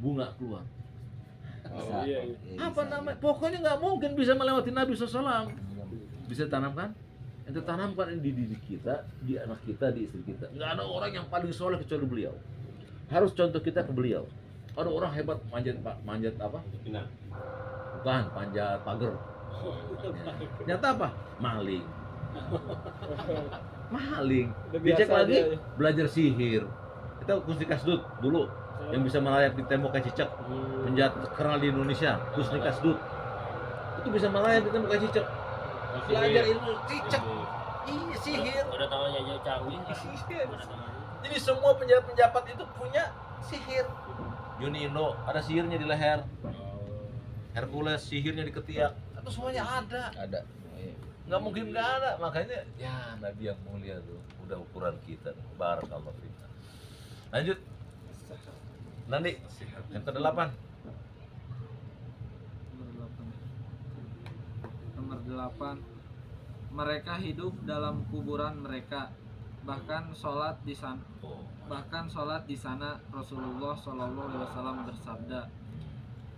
bunga keluar. Apa namanya? Pokoknya nggak mungkin bisa melewati Nabi SAW. Bisa tanamkan? Ente tanamkan ini di diri kita, di anak kita, di istri kita. Nggak ada orang yang paling soleh kecuali beliau. Harus contoh kita ke beliau. Ada orang hebat manjat apa? Nah, Bukan, panjat pagar. Nyata apa? Maling. Maling. Dicek lagi, belajar sihir. Kita Kusni Kasdut dulu yang bisa melayap di tembok kayak cicak. Penjahat terkenal di Indonesia, Kusni Kasdut. Itu bisa melayap di tembok kayak cicak. Belajar ilmu cicak. Iya, sihir. Udah tangannya aja canggih. Sihir. Udah tangannya. Jadi semua penjahat-penjahat itu punya sihir. Yuni Indo ada sihirnya di leher. Hercules sihirnya di ketiak. Itu semuanya ada. Ada. Nggak mungkin nggak ada. Makanya ya Nabi yang mulia tuh udah ukuran kita. Barakallahu fiik. Lanjut. Nanti yang ke-8. Nomor 8. Mereka hidup dalam kuburan mereka, bahkan sholat di sana. Rasulullah SAW bersabda,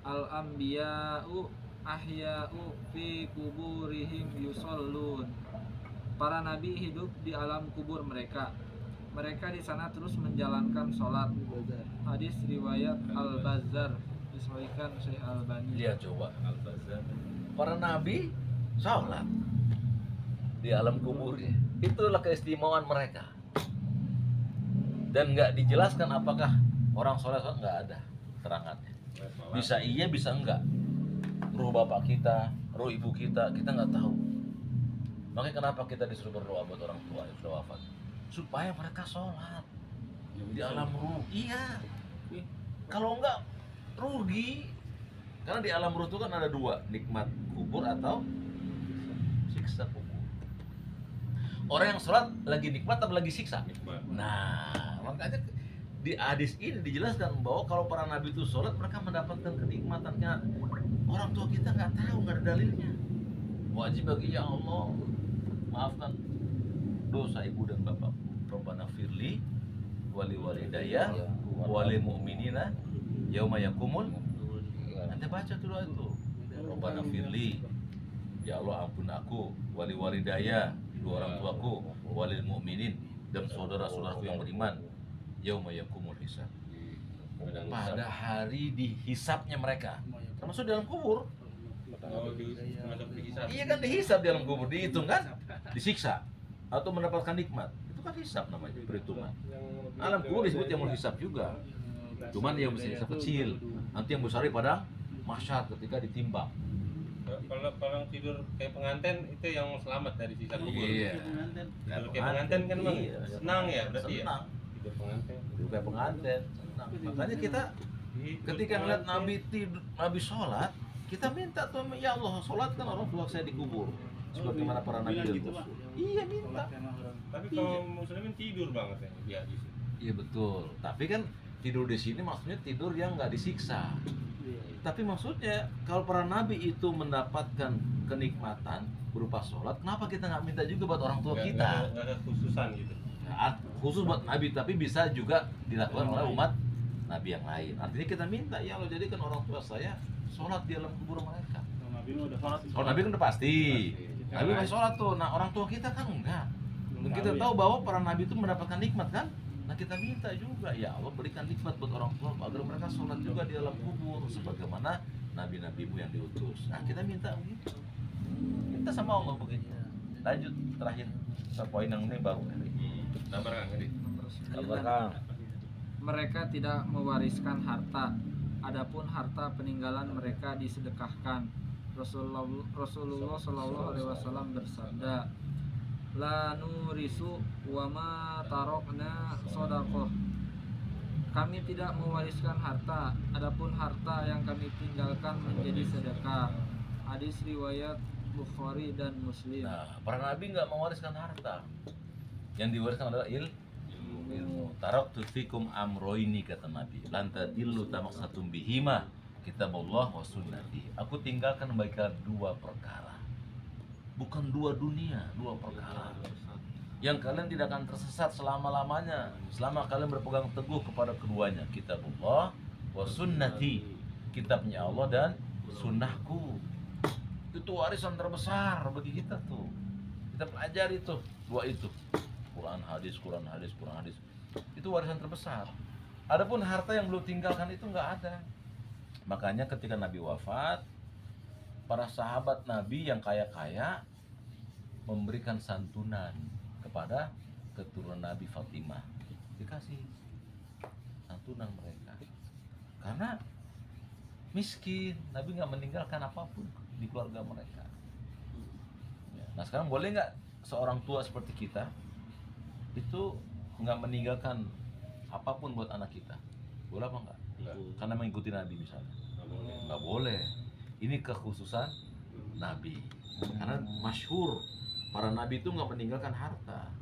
Al-anbiya'u ahya'u fi kuburihim yusallun. Para nabi hidup di alam kubur mereka. Mereka di sana terus menjalankan sholat. Hadis riwayat Al-Bazzar, disahihkan Syekh Albani. Lihat coba para nabi sholat di alam kuburnya. Itulah keistimewaan mereka. Dan nggak dijelaskan apakah orang sholat nggak ada terangannya. Bisa iya, bisa enggak. Ruh bapak kita, ruh ibu kita nggak tahu. Makanya kenapa kita disuruh berdoa buat orang tua yang sudah wafat? Supaya mereka sholat di alam ruh. Iya. Kalau enggak rugi. Karena di alam ruh itu kan ada dua, nikmat kubur atau siksa kubur. Orang yang sholat lagi nikmat atau lagi siksa? Nikmat. Nah, makanya di hadis ini dijelaskan bahwa kalau para nabi itu sholat, mereka mendapatkan kenikmatannya. Orang tua kita nggak tahu, nggak ada dalilnya. Wajib bagi ya Allah, maafkan dosa ibu dan bapak. Rabbana firli wali walidayya wali mu'minina yauma yakumul. Nanti baca tuh doa itu. Rabbana firli, ya Allah ampun aku, wali walidayya, dua orang tuaku, walil mu'minin, dan saudara-saudaraku yang beriman, yauma yakumul hisab. Pada hari dihisapnya mereka, termasuk dalam kubur. Oh, masuk dihisab. Iya kan, dihisap di dalam kubur, dihitung kan, disiksa atau mendapatkan nikmat. Itu kan hisap namanya, perhitungan. Alam kubur disebut yang hisap juga. Cuman yang bisa hisap kecil, nanti yang besar pada mahsyar ketika ditimbang. Kalau tidur kayak pengantin itu yang selamat dari sisa kubur. Iya. Kalau kayak pengantin kan bang Iya. senang ya berarti ya. Senang. Tidur pengantin. Itu kayak pengantin. Senang. Makanya kita ketika ngeliat Nabi tidur, Nabi sholat, kita minta tuh, ya Allah, sholat kan orang tua saya dikubur sebagaimana para nabi dan Gitu, rasul. Pak. Iya, minta. Tapi kalau muslimin tidur banget ya di hadis. Iya betul. Tapi kan tidur di sini maksudnya tidur yang nggak disiksa. Tapi maksudnya kalau para nabi itu mendapatkan kenikmatan berupa sholat, kenapa kita nggak minta juga buat orang tua kita? Nggak ada khususan gitu. Nah, khusus buat nabi, tapi bisa juga dilakukan oleh umat nabi yang lain. Artinya kita minta, ya Allah jadikan orang tua saya sholat di dalam kubur mereka. Nabi udah sholat. Kalau nabi kan udah pasti. Nabi masih sholat tuh. Nah orang tua kita kan enggak. Dan kita tahu bahwa para nabi itu mendapatkan nikmat kan. Nah kita minta juga, ya Allah berikan nikmat buat orang tua agar mereka sholat juga di dalam kubur sebagaimana nabi-nabimu yang diutus. Nah kita minta begitu. Minta sama Allah begitu. Lanjut terakhir, poin yang ini baru. Sabar kan tadi. Apakah Mereka tidak mewariskan harta, adapun harta peninggalan mereka disedekahkan. Rasulullah Shallallahu Alaihi Wasallam bersabda, la nurisu wa ma tarokna sodakoh. Kami tidak mewariskan harta, adapun harta yang kami tinggalkan menjadi sedekah. Hadis riwayat Bukhari dan Muslim. Nah para nabi nggak mewariskan harta. Yang diwariskan adalah ilmu. Taraktu fikum amroini, kata Nabi, lan tadillu tamaksatum bihima, kitabullah wa sunnati. Aku tinggalkan bagi kalian dua perkara, bukan dua dunia, dua perkara yang kalian tidak akan tersesat selama-lamanya selama kalian berpegang teguh kepada keduanya, kitabullah wa sunnati, kitabnya Allah dan sunnahku. Itu warisan terbesar bagi kita tuh. Kita pelajari tuh dua itu, Quran hadis, Quran hadis, Quran hadis. Itu warisan terbesar. Adapun harta yang belum tinggalkan itu nggak ada. Makanya ketika Nabi wafat, para sahabat Nabi yang kaya-kaya memberikan santunan kepada keturunan Nabi Fatimah. Dikasih santunan mereka. Karena miskin, Nabi nggak meninggalkan apapun di keluarga mereka. Nah sekarang boleh nggak seorang tua seperti kita itu nggak meninggalkan apapun buat anak kita? Boleh apa enggak? Enggak. Karena mengikuti Nabi misalnya. Nggak boleh. Nggak boleh. Ini kekhususan Nabi. Karena masyhur para Nabi itu nggak meninggalkan harta.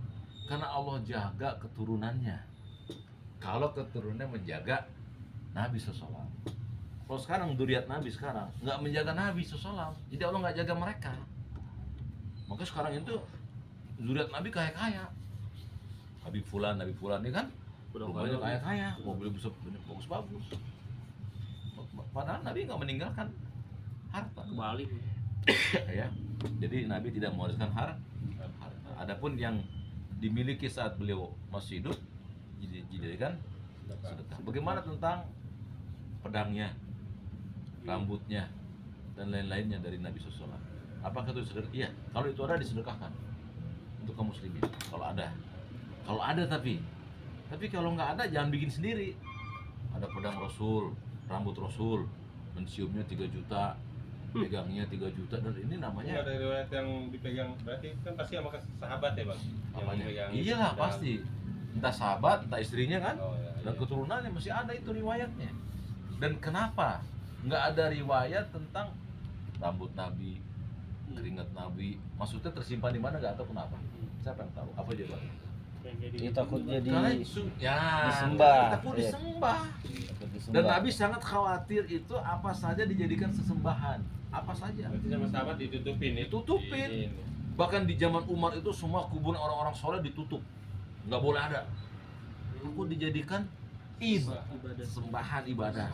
Karena Allah jaga keturunannya. Kalau keturunannya menjaga Nabi SAW. Kalau sekarang duriat Nabi sekarang nggak menjaga Nabi SAW. Jadi Allah nggak jaga mereka. Maka sekarang itu duriat Nabi kaya-kaya. Nabi Fulan ini kan rumahnya kaya-kaya, mobil bisa bagus-bagus. Padahal Nabi nggak meninggalkan harta. Kebalik. Ya, jadi Nabi tidak mewariskan harta. Adapun yang dimiliki saat beliau masih hidup dijadikan sedekah. Bagaimana tentang pedangnya, rambutnya, dan lain-lainnya dari Nabi SAW? Apakah itu sedekah? Iya, kalau itu ada disedekahkan untuk kaum muslimin. Kalau ada tapi kalau nggak ada jangan bikin sendiri. Ada pedang Rasul, rambut Rasul, mensiumnya 3 juta, pegangnya 3 juta, dan ini Ini namanya ada riwayat yang dipegang, berarti kan pasti sama sahabat ya bang? apanya? Yang Iyalah pedang. pasti, entah sahabat, entah istrinya kan, Oh, ya, dan iya. keturunannya masih ada itu riwayatnya. Dan kenapa nggak ada riwayat tentang rambut Nabi, keringat Nabi. Maksudnya tersimpan di mana nggak tahu kenapa. Siapa yang tahu? Apa jawabannya? Dia takut jadi Karena disembah. takut Iya. disembah. takut disembah. Dan Nabi sangat khawatir itu apa saja dijadikan sesembahan. Apa saja. Berarti sama sahabat ditutupin ya? Ditutupin. Bahkan di zaman Umar itu semua kuburan orang-orang soleh ditutup, nggak boleh ada. Aku dijadikan sembahan ibadah.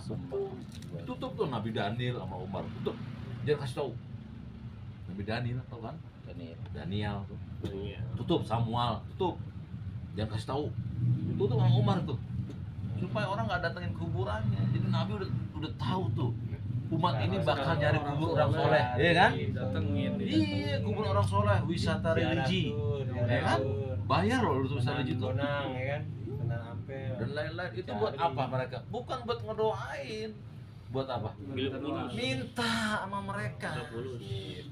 Tutup tuh Nabi Daniel sama Umar, tutup. Jangan kasih tahu. Nabi Daniel tau kan? Daniel tuh. Tutup. Samuel tutup. Jangan kasih tahu. Tutup sama Umar tuh. Supaya orang nggak datengin kuburannya. Jadi Nabi udah tahu tuh. Umat ini bakal nyari kubur orang soleh, iya kan? Datengin. Iya, kubur orang soleh, wisata religi, ya kan? Bayar loh untuk wisata religi itu. Bonang ya kan? Tenang ampel. Dan lain-lain itu buat apa mereka? Bukan buat ngedoain, buat apa? Minta sama mereka.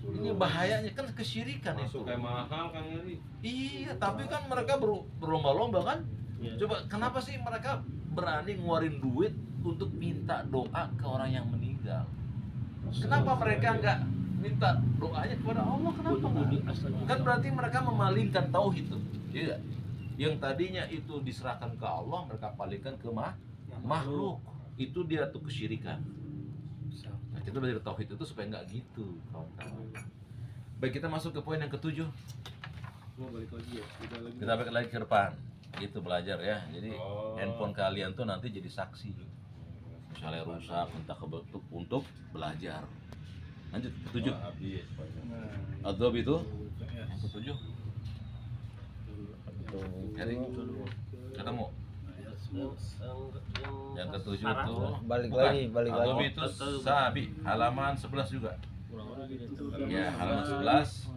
Ini bahayanya kan kesyirikan Masuk itu. kayak mahal kan ngeri. Iya, tapi kan mereka berlomba-lomba kan? Coba kenapa sih mereka berani ngeluarin duit untuk minta doa ke orang yang meninggal? Kenapa mereka nggak minta doanya kepada Allah? Kenapa nggak? Kan berarti mereka memalingkan tauhid itu, iya. Yang tadinya itu diserahkan ke Allah, mereka palingkan ke makhluk. Itu dia tuh kesyirikan. Nah, kita belajar tauhid itu supaya nggak gitu, kawan-kawan. Baik, kita masuk ke poin yang ketujuh. Mau balik lagi ya? Udah lagi. Kita balik lagi ke depan. Itu belajar ya. Jadi Oh. handphone kalian tuh nanti jadi saksi. Misalnya rusak, entah kebentuk untuk belajar. Lanjut ketujuh. Habis. Adobe itu yang ketujuh. Cari ketemu. Yang ketujuh itu Balik bukan. lagi. Adobe itu Sabi, halaman 11 juga. Ya, halaman 11.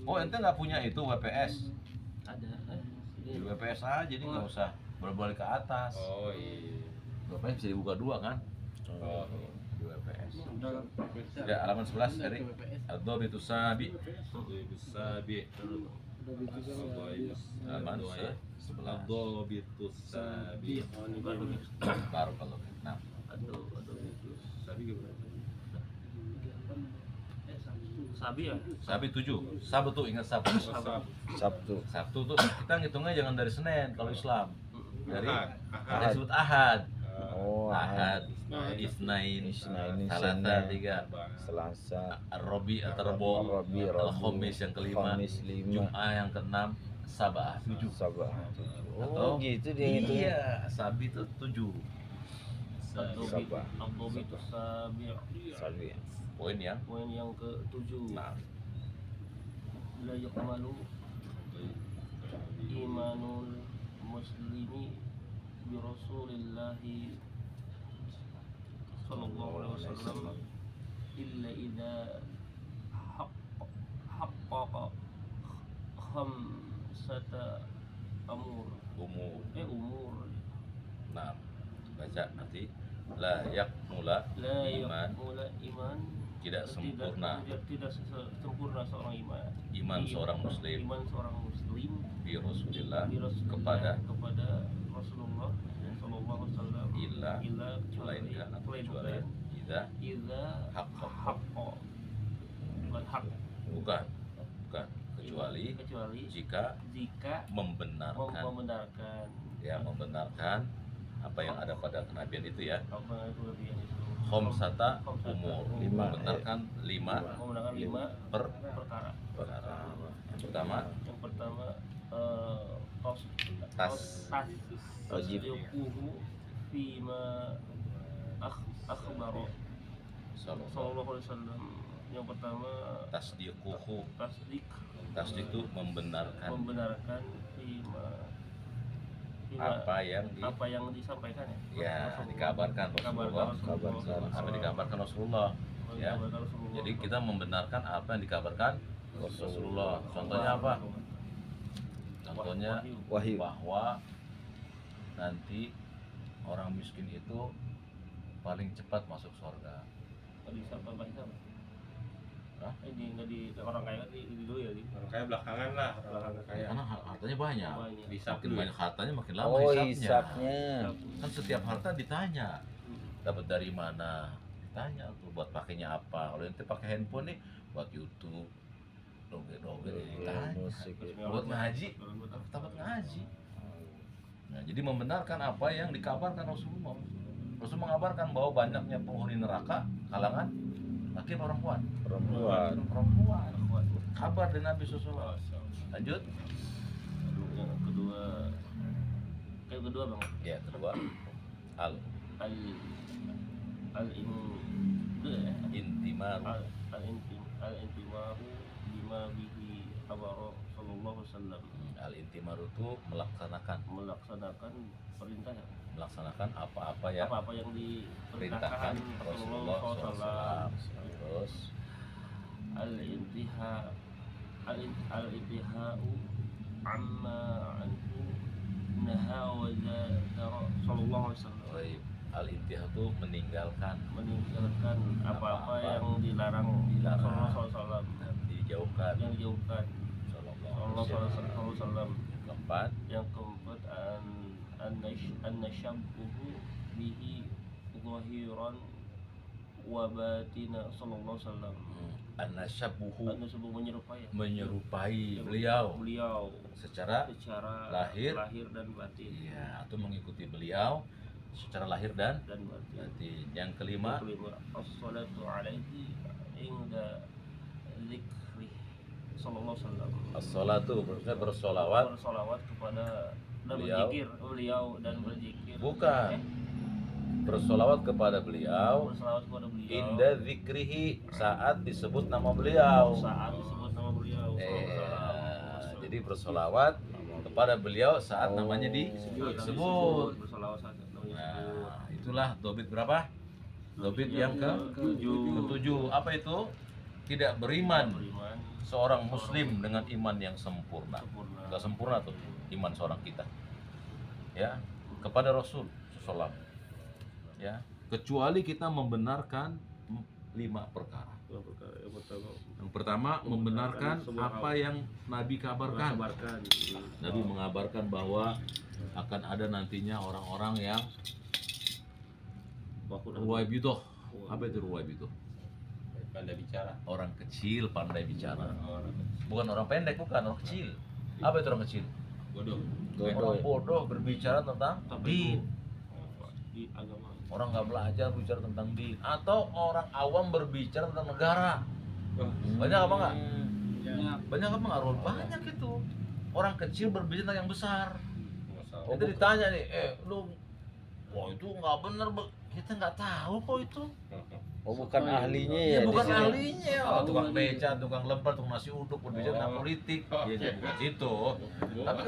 Oh, ente nggak punya itu WPS? Ada. Di WPS aja, jadi nggak usah balik ke atas. Oh iya. WPS bisa dibuka dua kan? Oh. Di WPS. Ya, halaman 11 cari. Adobe itu Sabi, Sabi. halaman 11. Adobe itu sabi. Baru kalau nah, Sabi gimana? Sabi ya? Sabi 7. Sabtu, ingat Sabtu. Sabtu. Sabtu tuh kita ngitungnya jangan dari Senin kalau Islam. Dari Ahad. disebut Ahad. Oh, Ahad, Isnain, Isnain, Salasa Senin. 3, Selasa, Ar-Rabi atau Rebo, Rabi, Al-Khamis yang kelima, Khamis 5, Jum'ah yang keenam, Sabah 7. Sabah. Atau Oh, gitu dia itu. iya, Sabi itu 7. Sabah. Adobe itu sabi. Sabi. Poin yang Poin yang ke-7. nah, La yakmalu imanul muslimi bi Rasulillahi sallallahu alaihi wasallam illa idza haqqaqa khamsata umur. umur Nah, baca nanti la yakmula la iman yakmula iman tidak sempurna tidak sempurna seorang iman seorang muslim iman seorang muslim bi Rasulillah di kepada Rasulullah kepada Rasulullah sallallahu alaihi wasallam illa melainkan kecuali idza idza haqqa haqqa bukan hak bukan kecuali jika membenarkan membenarkan apa yang ada pada kenabian itu ya. apa itu lebih yang itu Khamsata umur, Lima. membenarkan 5 membenarkan 5 perkara. pertama Yang pertama Tas. Wajib. tasdiquhu fima akhbaro sallallahu alaihi wasallam. Yang pertama tasdiquhu, tasdik itu membenarkan fima apa yang disampaikan ya dikabarkan Rasulullah, apa dikabarkan Rasulullah ya. Jadi kita membenarkan apa yang dikabarkan Rasulullah. Contohnya apa? Contohnya Wahyu. bahwa nanti orang miskin itu paling cepat masuk surga. Hah? Ini nggak di orang kaya kan di dulu ya di Orang kaya belakangan lah, orang kaya. Karena hartanya banyak. Hisap Makin dulu. banyak hartanya makin lama Oh, hisapnya. hisapnya. Kan setiap harta ditanya dapat dari mana, ditanya tuh buat pakainya apa. Kalau ente pakai handphone nih buat YouTube, doge-doge ditanya. musik ya. Buat ngaji, takut ngaji. Nah, jadi membenarkan apa yang dikabarkan Rasulullah. Rasul mengabarkan bahwa banyaknya penghuni neraka kalangan laki apa perempuan? perempuan Kabar dari Nabi SAW. Lanjut. Yang kedua bang, Ya, kedua. Al al al intimar. al intimaru bima bihi abara sallallahu alaihi wasallam, Al intimar itu melaksanakan melaksanakan apa-apa yang apa-apa yang perintahkan diperintahkan Rasulullah Rasulullah SAW. Terus al intihau amma anhu naha wa zadara sallallahu alaihi wasallam, baik, al intihah itu meninggalkan meninggalkan apa-apa yang dilarang Dilarang. Rasulullah SAW, dan dijauhkan yang dijauhkan Sallallahu Allah alaihi wasallam. SAW. Keempat, Yang keempat an nasyabbuhu bihi zahiran wa batina sallallahu alaihi wasallam, an-nasyabuhu an-nasyabuh menyerupai beliau secara lahir dan batin, iya, atau mengikuti beliau secara lahir dan batin. Yang kelima, As-salatu alaihi inda zikri sallallahu alaihi wasallam, as-sholatu maksudnya bersolawat, bersolawat kepada dan Beliau. berzikir beliau dan berzikir bukan bersolawat kepada beliau bersolawat kepada beliau inda zikrihi saat disebut nama beliau. saat disebut nama beliau Jadi bersolawat kepada beliau saat namanya disebut. bersolawat saat namanya disebut. Nah, itulah dobit berapa? Dobit yang ketujuh. Apa itu? Tidak beriman seorang muslim dengan iman yang sempurna. Enggak sempurna tuh iman seorang kita. Ya, kepada Rasul sallallahu, ya, kecuali kita membenarkan 5 perkara. Yang pertama, membenarkan apa yang Nabi kabarkan. Nabi mengabarkan bahwa akan ada nantinya orang-orang yang ruwaibidah. Apa itu ruwaibidah? Pandai bicara. Orang kecil pandai bicara. Bukan orang pendek, bukan orang kecil. Apa itu orang kecil? Bodoh. Orang bodoh berbicara tentang din. Di agama Orang nggak belajar bicara tentang din. Atau orang awam berbicara tentang negara. Banyak apa nggak? Banyak apa nggak? Banyak itu. Orang kecil berbicara tentang yang besar. Itu ditanya nih, lu, wah itu nggak bener, kita nggak tahu kok itu. Oh bukan ahlinya ya? Ya bukan di sini. ahlinya, tukang beca, tukang lempar, tukang nasi uduk berbicara tentang politik, ya bukan situ. Tapi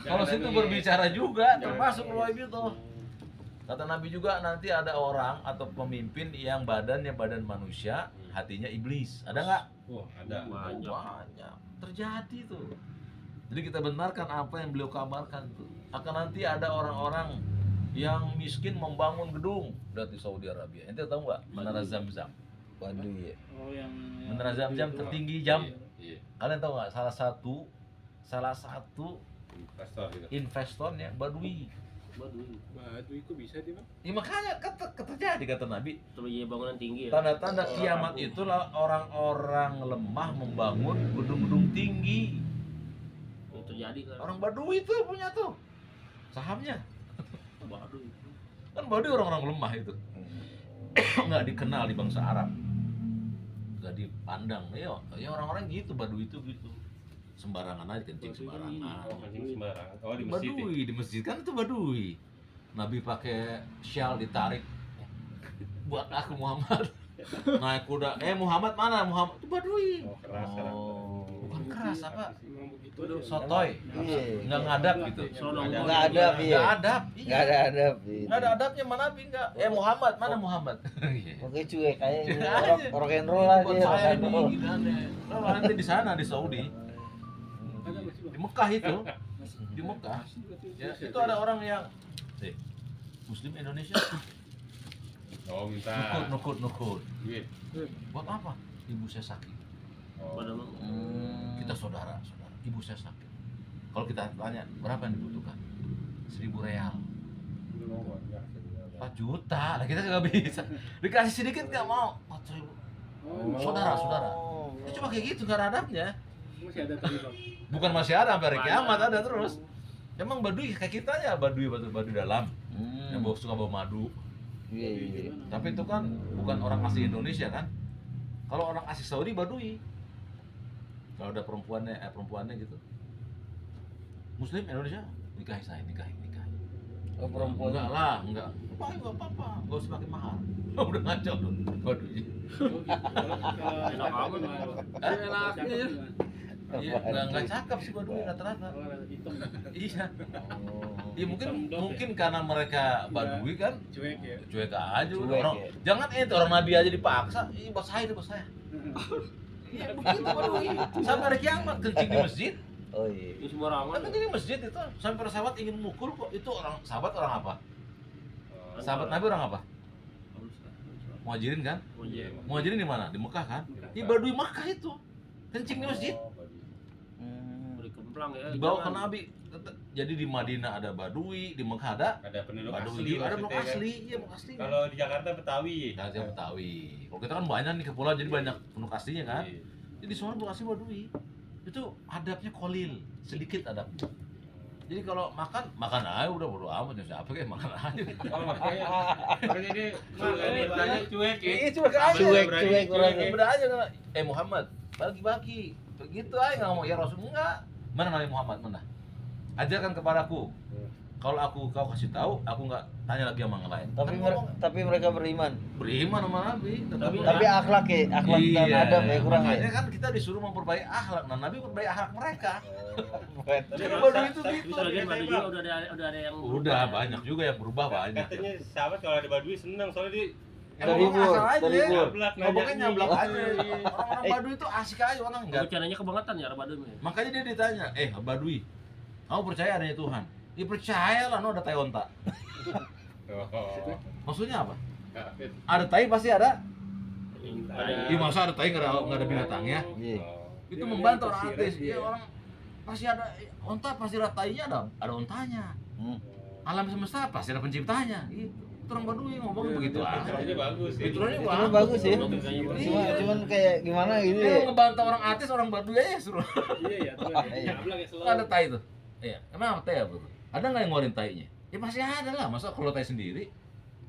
kalau situ berbicara juga termasuk ruwaib itu. Kata Nabi juga nanti ada orang atau pemimpin yang badannya badan manusia, hatinya iblis. Ada nggak? Ada. Banyak. Terjadi tuh. Jadi kita benarkan apa yang beliau kabarkan tuh. Akan nanti ada orang-orang yang miskin membangun gedung di Saudi Arabia. Ente tahu nggak? Menara Zam-Zam. Waduh ya. Oh yang Menara Zam-Zam tertinggi jam. Iya. Kalian tahu nggak? Salah satu Investor gitu. investornya Badui. Waduh, itu bisa dia bang? Ya makanya terjadi kata Nabi. terjadi bangunan tinggi ya. Tanda-tanda kiamat itulah orang-orang lemah membangun gedung-gedung tinggi. Yang terjadi kan Orang Badui itu punya tuh sahamnya. waduh itu Kan Badui orang-orang lemah itu. Nggak dikenal di bangsa Arab. Nggak dipandang. Ya orang-orang gitu, Badui itu gitu. Sembarangan aja kencing sembarangan. Kencing sembarangan. Oh, di masjid. Ya? Badui di masjid kan itu Badui. Nabi pakai syal ditarik. Buat aku Muhammad. Naik kuda. Muhammad mana? Muhammad itu Badui. Oh, keras sekarang. Bukan keras apa? Emang begitu Sotoy. Iya. Nggak ngadap gitu. Nggak ada, iya. Nggak adab. Iya. Nggak ada adab. Nggak ada adabnya mana Nabi nggak. Muhammad mana Muhammad? Oke cuek kayak ini Cuek rock, aja. rock and roll aja. Buat rock saya and ini roll. gitu aneh. Kalau nanti di sana di Saudi, di Mekah itu, di Mekah, ya itu ada orang yang, Muslim Indonesia, Oh, minta nukut. duit. Buat apa? Ibu saya sakit. Oh. Kita saudara. Ibu saya sakit. Kalau kita tanya berapa yang dibutuhkan? 1.000 real. 4 juta. Lah kita nggak bisa. Dikasih sedikit nggak mau. 4.000. Saudara. Itu cuma kayak gitu, nggak ada adabnya. Masih ada tadi bang. Bukan masih ada, sampai hari kiamat ada terus. Emang Baduy kayak kita ya, Baduy dalam. Yang suka bawa madu. Iya. Tapi itu kan bukan orang asli Indonesia kan? Kalau orang asli Saudi Baduy. Kalau ada perempuannya gitu. Muslim Indonesia nikahi saya. Oh, perempuan. Enggak lah, enggak. Enggak apa-apa. Enggak usah pakai mahar. Udah ngaco tuh. Baduy. Enak amat. Enaknya ya. Iya, enggak cakep sih Baduy rata-rata. Iya. Iya mungkin karena mereka Baduy kan Cuek ya. cuek aja Cuek, orang. ya. Jangan orang Nabi aja dipaksa. Ih, bos saya. Iya, begitu Baduy. Sampai hari kiamat kencing di masjid. Oh iya. Ini sembarangan. Kan kencing di masjid itu sampai para sahabat ingin mukul kok. Itu sahabat orang apa? Sahabat Nabi orang apa? Muhajirin kan? Muhajirin di mana? Di Mekah kan? Di Baduy Mekah itu. Kencing di masjid. Beri kemplang ya. Dibawa ke jangan. Nabi. Jadi di Madinah ada Baduy, di Mekah ada penduduk Baduy asli, juga, ada penduduk maksudnya kan. asli. Iya, penduduk asli. Kalau di Jakarta Betawi. Nah, yang Betawi. Kalau kita kan banyak nih kepulauan jadi banyak penduduk aslinya kan. Iya. Jadi semua penduduk asli Baduy. Itu adabnya kolil, sedikit adabnya. Jadi kalau makan aja udah bodo amat ya siapa kayak makan aja. Oh, makanya ini bertanya cuek ya. Iya, cuek aja. Cuek orangnya. Udah aja kan. Muhammad, bagi-bagi. Begitu aja enggak mau ya Rasul enggak. Mana Nabi Muhammad mana? Ajarkan kepadaku. Kalau kau kasih tahu, aku nggak tanya lagi sama yang lain. Tapi mereka beriman. Beriman sama Nabi, Tapi akhlak dan adab ya kurang makanya ya. kan kita disuruh memperbaiki akhlak. Nah, Nabi memperbaiki akhlak mereka. Tapi Baduy itu gitu. Sebagian Baduy juga udah ada yang Udah banyak juga yang berubah banyak. Katanya sahabat kalau ada Baduy senang soalnya dia Terhibur. nyablak Ngomongnya nyablak aja. Iya. Orang Baduy itu asik aja orang enggak. Bercandanya kebangetan ya Baduy. Makanya dia ditanya, Baduy, kamu percaya adanya Tuhan? Ya percaya lah, no ada tai onta. Maksudnya apa? Ada tai pasti ada. Iya masa ada tai nggak ada binatangnya? Iya. Itu membantah orang ateis. Iya orang pasti ada onta, pasti ada tainya, ada ontanya. Alam semesta pasti ada penciptanya. Gitu. Itu orang Baduy ngomongnya begitu aja. Fitrahnya bagus ya. Fitrahnya Itu bagus ya. Iya. Cuman kayak gimana gitu Dia ya. mau ngebantah orang ateis, orang Baduy aja suruh. Iya ya. Nyablak ya selalu. Ada tai tuh. Iya. Emang apa tai apa tuh? Ada nggak yang ngeluarin tainya? Ya pasti ada lah. Masa kalau tai sendiri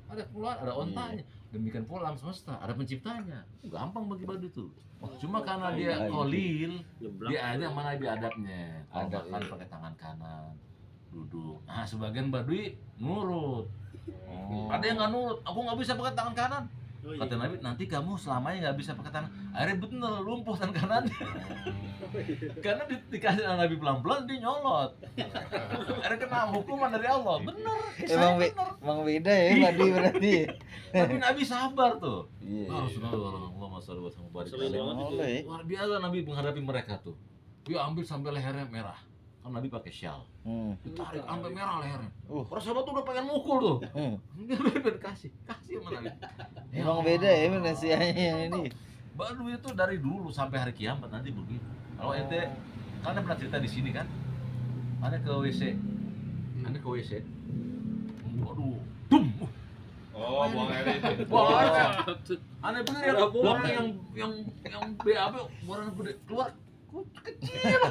ada keluar, ada ontanya. Demikian pula alam semesta, ada penciptanya. Gampang bagi Baduy tuh. Cuma karena dia kolil, dia aja mana dia adabnya. Kalau Adab, makan iya. pakai tangan kanan, duduk. Nah sebagian Baduy nurut. Ada yang nggak nurut. Aku nggak bisa pakai tangan kanan. Kata Nabi, nanti kamu selamanya nggak bisa pakai tangan. Akhirnya bener lumpuh tangan kanannya. Karena dikasih sama Nabi pelan-pelan dia nyolot. Akhirnya kena hukuman dari Allah. Bener. Emang beda ya Baduy berarti. Tapi Nabi sabar tuh. Iya. Rasulullah masallallahu alaihi Oleh. Luar biasa Nabi menghadapi mereka tuh. Dia ambil sampai lehernya merah. Kan Nabi pakai syal. Ditarik sampai merah lehernya. Para sahabat tuh udah pengen mukul tuh. Dia udah kasih sama Nabi. Emang beda ya manusianya ini. Baduy itu dari dulu sampai hari kiamat nanti begitu. Kalau ente, kalian pernah cerita di sini kan? Anda ke WC, waduh, dum, Oh, buang air itu. buang air. Anda bener ya, buang yang BAB, buang gede keluar, kecil,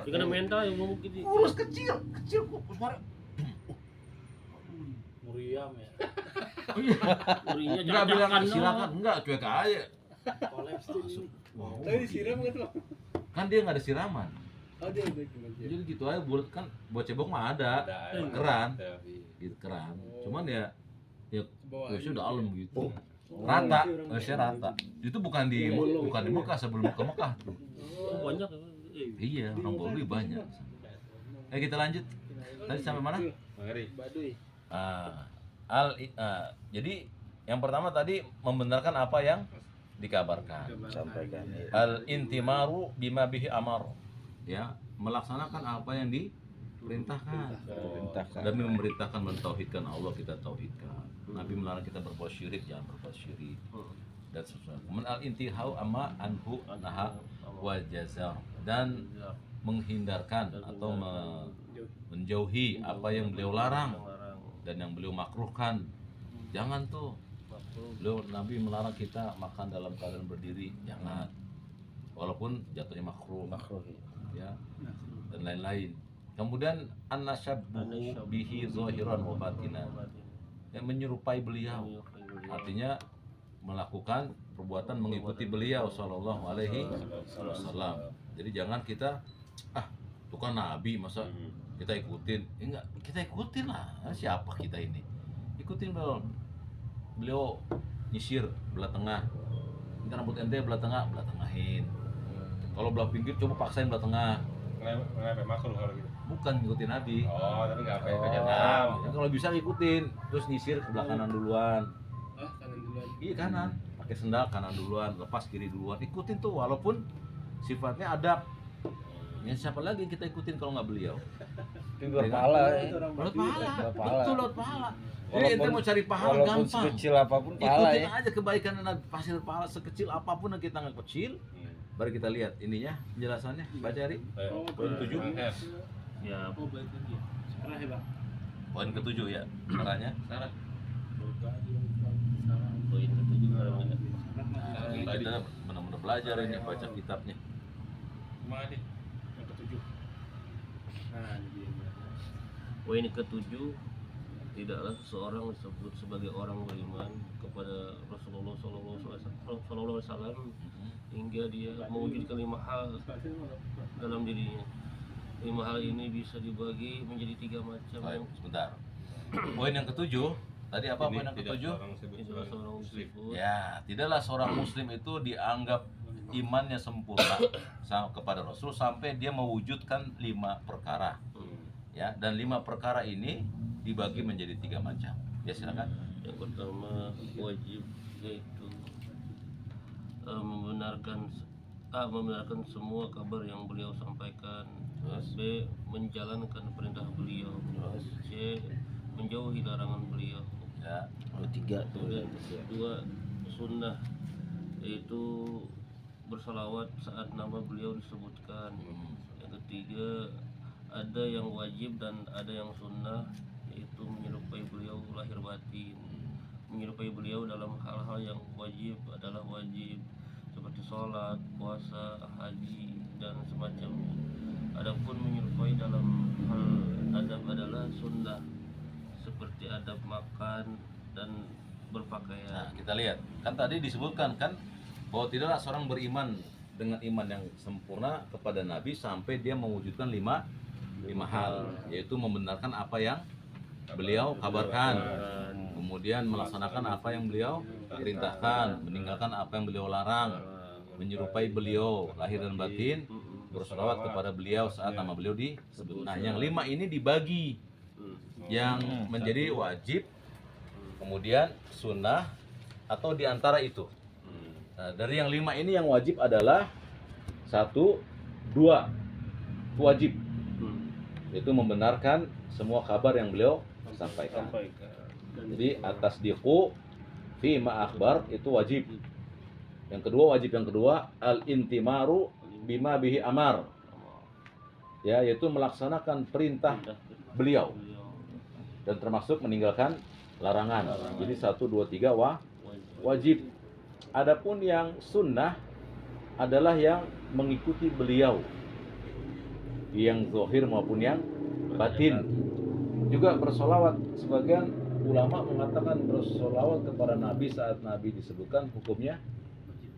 Kena mental yang ngomong gitu. kurus kecil, suara. Muriam ya. Urinya Enggak bilang cacakan silakan, enggak cuek aja. Kolaps tuh ini. Tapi disiram kan lo. Kan dia nggak ada siraman. Oh dia udah gimana? Jadi gitu aja buat kan buat cebok mah ada. Keran. Gitu keran. Cuman ya WC udah alam gitu. Rata, WC rata. Itu bukan di Mekah, sebelum ke Mekah tuh. banyak. Iya, orang Baduy banyak. Kita lanjut. Tadi sampai mana? Baduy. Jadi yang pertama tadi membenarkan apa yang dikabarkan. Sampaikan. Al-intimaru bima bihi amar. Ya, melaksanakan apa yang diperintahkan. Dan memerintahkan mentauhidkan Allah, kita tauhidkan. Nabi melarang kita berbuat syirik, jangan berbuat syirik. Dan seterusnya. Kemudian al-intihau amma anhu naha wa jazar, dan menghindarkan atau menjauhi apa yang beliau larang dan yang beliau makruhkan Jangan tuh. Beliau Nabi melarang kita makan dalam keadaan berdiri, jangan. Walaupun jatuhnya makruh, ya, dan lain-lain. Kemudian an-nasyabbuhu bihi zahiran wa batinan, yang menyerupai beliau, artinya melakukan perbuatan mengikuti beliau sallallahu alaihi wasallam. Jadi jangan kita itu kan Nabi masa kita ikutin. Enggak, kita ikutin lah. Siapa kita ini? Ikutin beliau nyisir belah tengah. Ini rambut ente belah tengah, belah tengahin. Kalau belah pinggir coba paksain belah tengah. Kenapa makruh kalau gitu? Bukan ngikutin Nabi. Oh, tapi nggak apa Ya, kalau bisa ikutin, terus nyisir ke belah kanan duluan. Kanan duluan. Iya kanan, pakai sendal kanan duluan, lepas kiri duluan. Ikutin tuh walaupun sifatnya adab. Ya, siapa lagi yang kita ikutin kalau nggak beliau? Itu berpahala ya. Lewat pahala. Berpahala. Betul, lewat pahala. Jadi ente mau cari pahala walaupun gampang. sekecil apapun pahala Ikutin ya. aja kebaikan dan hasil pahala sekecil apapun yang kita nggak kecil. Baru kita lihat ininya penjelasannya. Baca Ari. Poin 7. Ya, Oh, baik lagi. Sarah ya, Bang. Poin ke-7 ya. Caranya. poin ketujuh namanya. Kita benar-benar belajar ini baca kitabnya. Gimana nih? Yang ketujuh. Nah, ini dia. Poin ketujuh, tidaklah seseorang disebut sebagai orang beriman kepada Rasulullah Sallallahu Alaihi Wasallam hingga dia mewujudkan 5 hal dalam dirinya. 5 hal ini bisa dibagi menjadi 3 macam. Baik, sebentar. Poin yang ke-7 tadi apa? Poin yang ke-7? Tidaklah seorang disebut Ya, tidaklah seorang muslim itu dianggap imannya sempurna kepada Rasul sampai dia mewujudkan 5 perkara. Ya, dan 5 perkara ini dibagi menjadi 3 macam. Ya, silakan. Yang pertama wajib, yaitu membenarkan semua kabar yang beliau sampaikan. B. Menjalankan perintah beliau. C. Menjauhi larangan beliau. Ya. 3 tuh. Kemudian 2. Sunnah, yaitu bersalawat saat nama beliau disebutkan. Yang ketiga, ada yang wajib dan ada yang sunnah, yaitu menyerupai beliau lahir batin. Menyerupai beliau dalam hal-hal yang wajib adalah wajib, seperti sholat, puasa, haji, dan semacamnya. Adapun menyerupai dalam hal adab adalah sunnah, seperti adab makan dan berpakaian. Nah, kita lihat. Kan tadi disebutkan kan bahwa tidaklah seorang beriman dengan iman yang sempurna kepada Nabi sampai dia mewujudkan 5 hal, yaitu membenarkan apa yang beliau kabarkan, kemudian melaksanakan apa yang beliau perintahkan, meninggalkan apa yang beliau larang, menyerupai beliau lahir dan batin, bersolawat kepada beliau saat nama beliau disebut. Nah, yang 5 ini dibagi, yang menjadi wajib, kemudian sunnah, atau diantara itu. Nah, dari yang 5 ini yang wajib adalah 1, 2 wajib, yaitu membenarkan semua kabar yang beliau sampaikan. Jadi atas diku fi ma akhbar itu wajib. Yang kedua wajib yang kedua al-intimaru bima bihi amar. Ya, yaitu melaksanakan perintah beliau dan termasuk meninggalkan larangan. Jadi 1, 2, 3 wajib. Adapun yang sunnah adalah yang mengikuti beliau, yang zahir maupun yang batin. Juga bersolawat, sebagian ulama mengatakan bersolawat kepada Nabi saat Nabi disebutkan hukumnya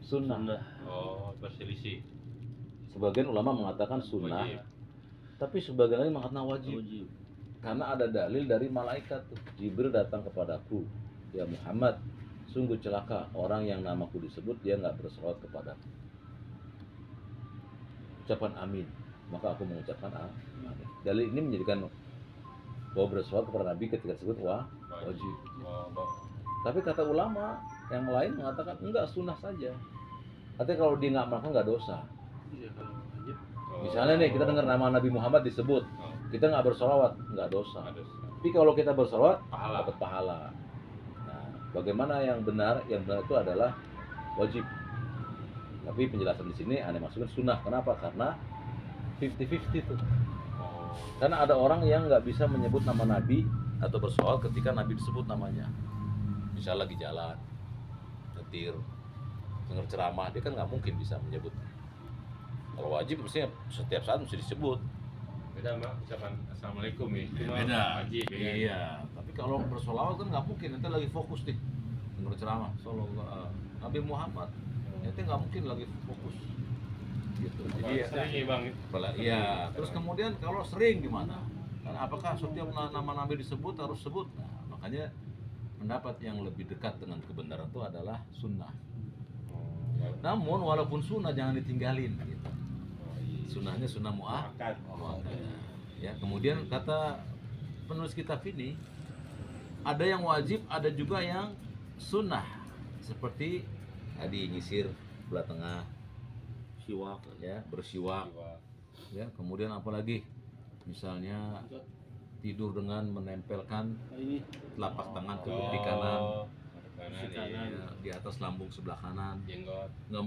sunnah. Oh, berselisih. Sebagian ulama mengatakan sunnah, tapi sebagian lain mengatakan wajib. Karena ada dalil dari malaikat tuh. Jibril datang kepadaku, ya Muhammad, sungguh celaka orang yang namaku disebut dia nggak bersolawat kepadaku. Ucapan amin, maka aku mengucapkan amin. Dalil ini menjadikan bahwa bersolawat kepada Nabi ketika disebut wajib. Tapi kata ulama yang lain mengatakan enggak, sunnah saja. Artinya kalau dia nggak melakukan nggak dosa. Iya, kalau wajib. Misalnya nih kita dengar nama Nabi Muhammad disebut, kita nggak bersolawat nggak dosa. Tapi kalau kita bersolawat dapat pahala. Nah, bagaimana yang benar? Yang benar itu adalah wajib. Tapi penjelasan di sini aneh maksudnya sunnah. Kenapa? Karena 50-50 tuh. Karena ada orang yang nggak bisa menyebut nama Nabi atau bersolawat ketika Nabi disebut namanya. Misal lagi jalan, nyetir, dengar ceramah, dia kan nggak mungkin bisa menyebut. Kalau wajib mestinya setiap saat mesti disebut. Beda mak, ucapan assalamualaikum ya. Cuma Beda. wajib ya. Iya. Tapi kalau bersolawat kan nggak mungkin. Nanti lagi fokus nih dengar ceramah. Sallallahu Nabi Muhammad. Nanti nggak mungkin lagi fokus. Gitu. Jadi ya, Sering ya bang. iya. Terus kemudian kalau sering gimana? Kan apakah setiap nama Nabi disebut harus sebut? Nah, makanya pendapat yang lebih dekat dengan kebenaran itu adalah sunnah. Namun walaupun sunnah jangan ditinggalin gitu. Sunnahnya sunnah mu'akkad. Ya, kemudian kata penulis kitab ini ada yang wajib, ada juga yang sunnah. Seperti tadi nyisir belah tengah, Siwak. ya, bersiwak, ya. Kemudian apalagi? Misalnya tidur dengan menempelkan Ini telapak tangan ke pipi kanan, Kanan, kanan. ya, di atas lambung sebelah kanan. jenggot. Nggak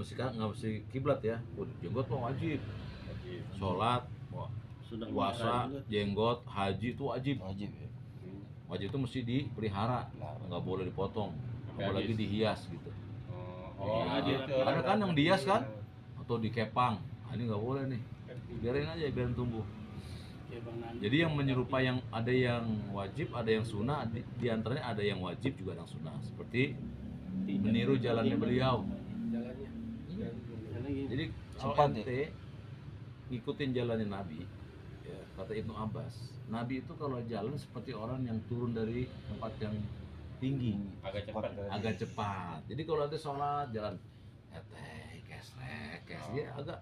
mesti kiblat ya. Jenggot mah wajib. Wajib. Sholat, Sudah puasa, jenggot, haji itu wajib. Wajib ya. Wajib itu mesti dipelihara, nggak boleh dipotong, Sampai apalagi habis. dihias gitu. Oh, Iya. gitu. Ada kan yang dihias kan, atau dikepang. Nah, ini nggak boleh nih. Biarin aja, biarin tumbuh. ya Bang Nani. Jadi yang menyerupai yang ada yang wajib, ada yang sunnah. Di antaranya ada yang wajib juga ada yang sunnah. Seperti meniru jalannya beliau. Jalannya. Jalannya gini. Jadi kalau Cepat, ente ngikutin jalannya Nabi, ya, kata Ibnu Abbas, Nabi itu kalau jalan seperti orang yang turun dari tempat yang tinggi, Agak cepat. agak cepat. Jadi kalau ada sholat jalan, kesrek, ya agak,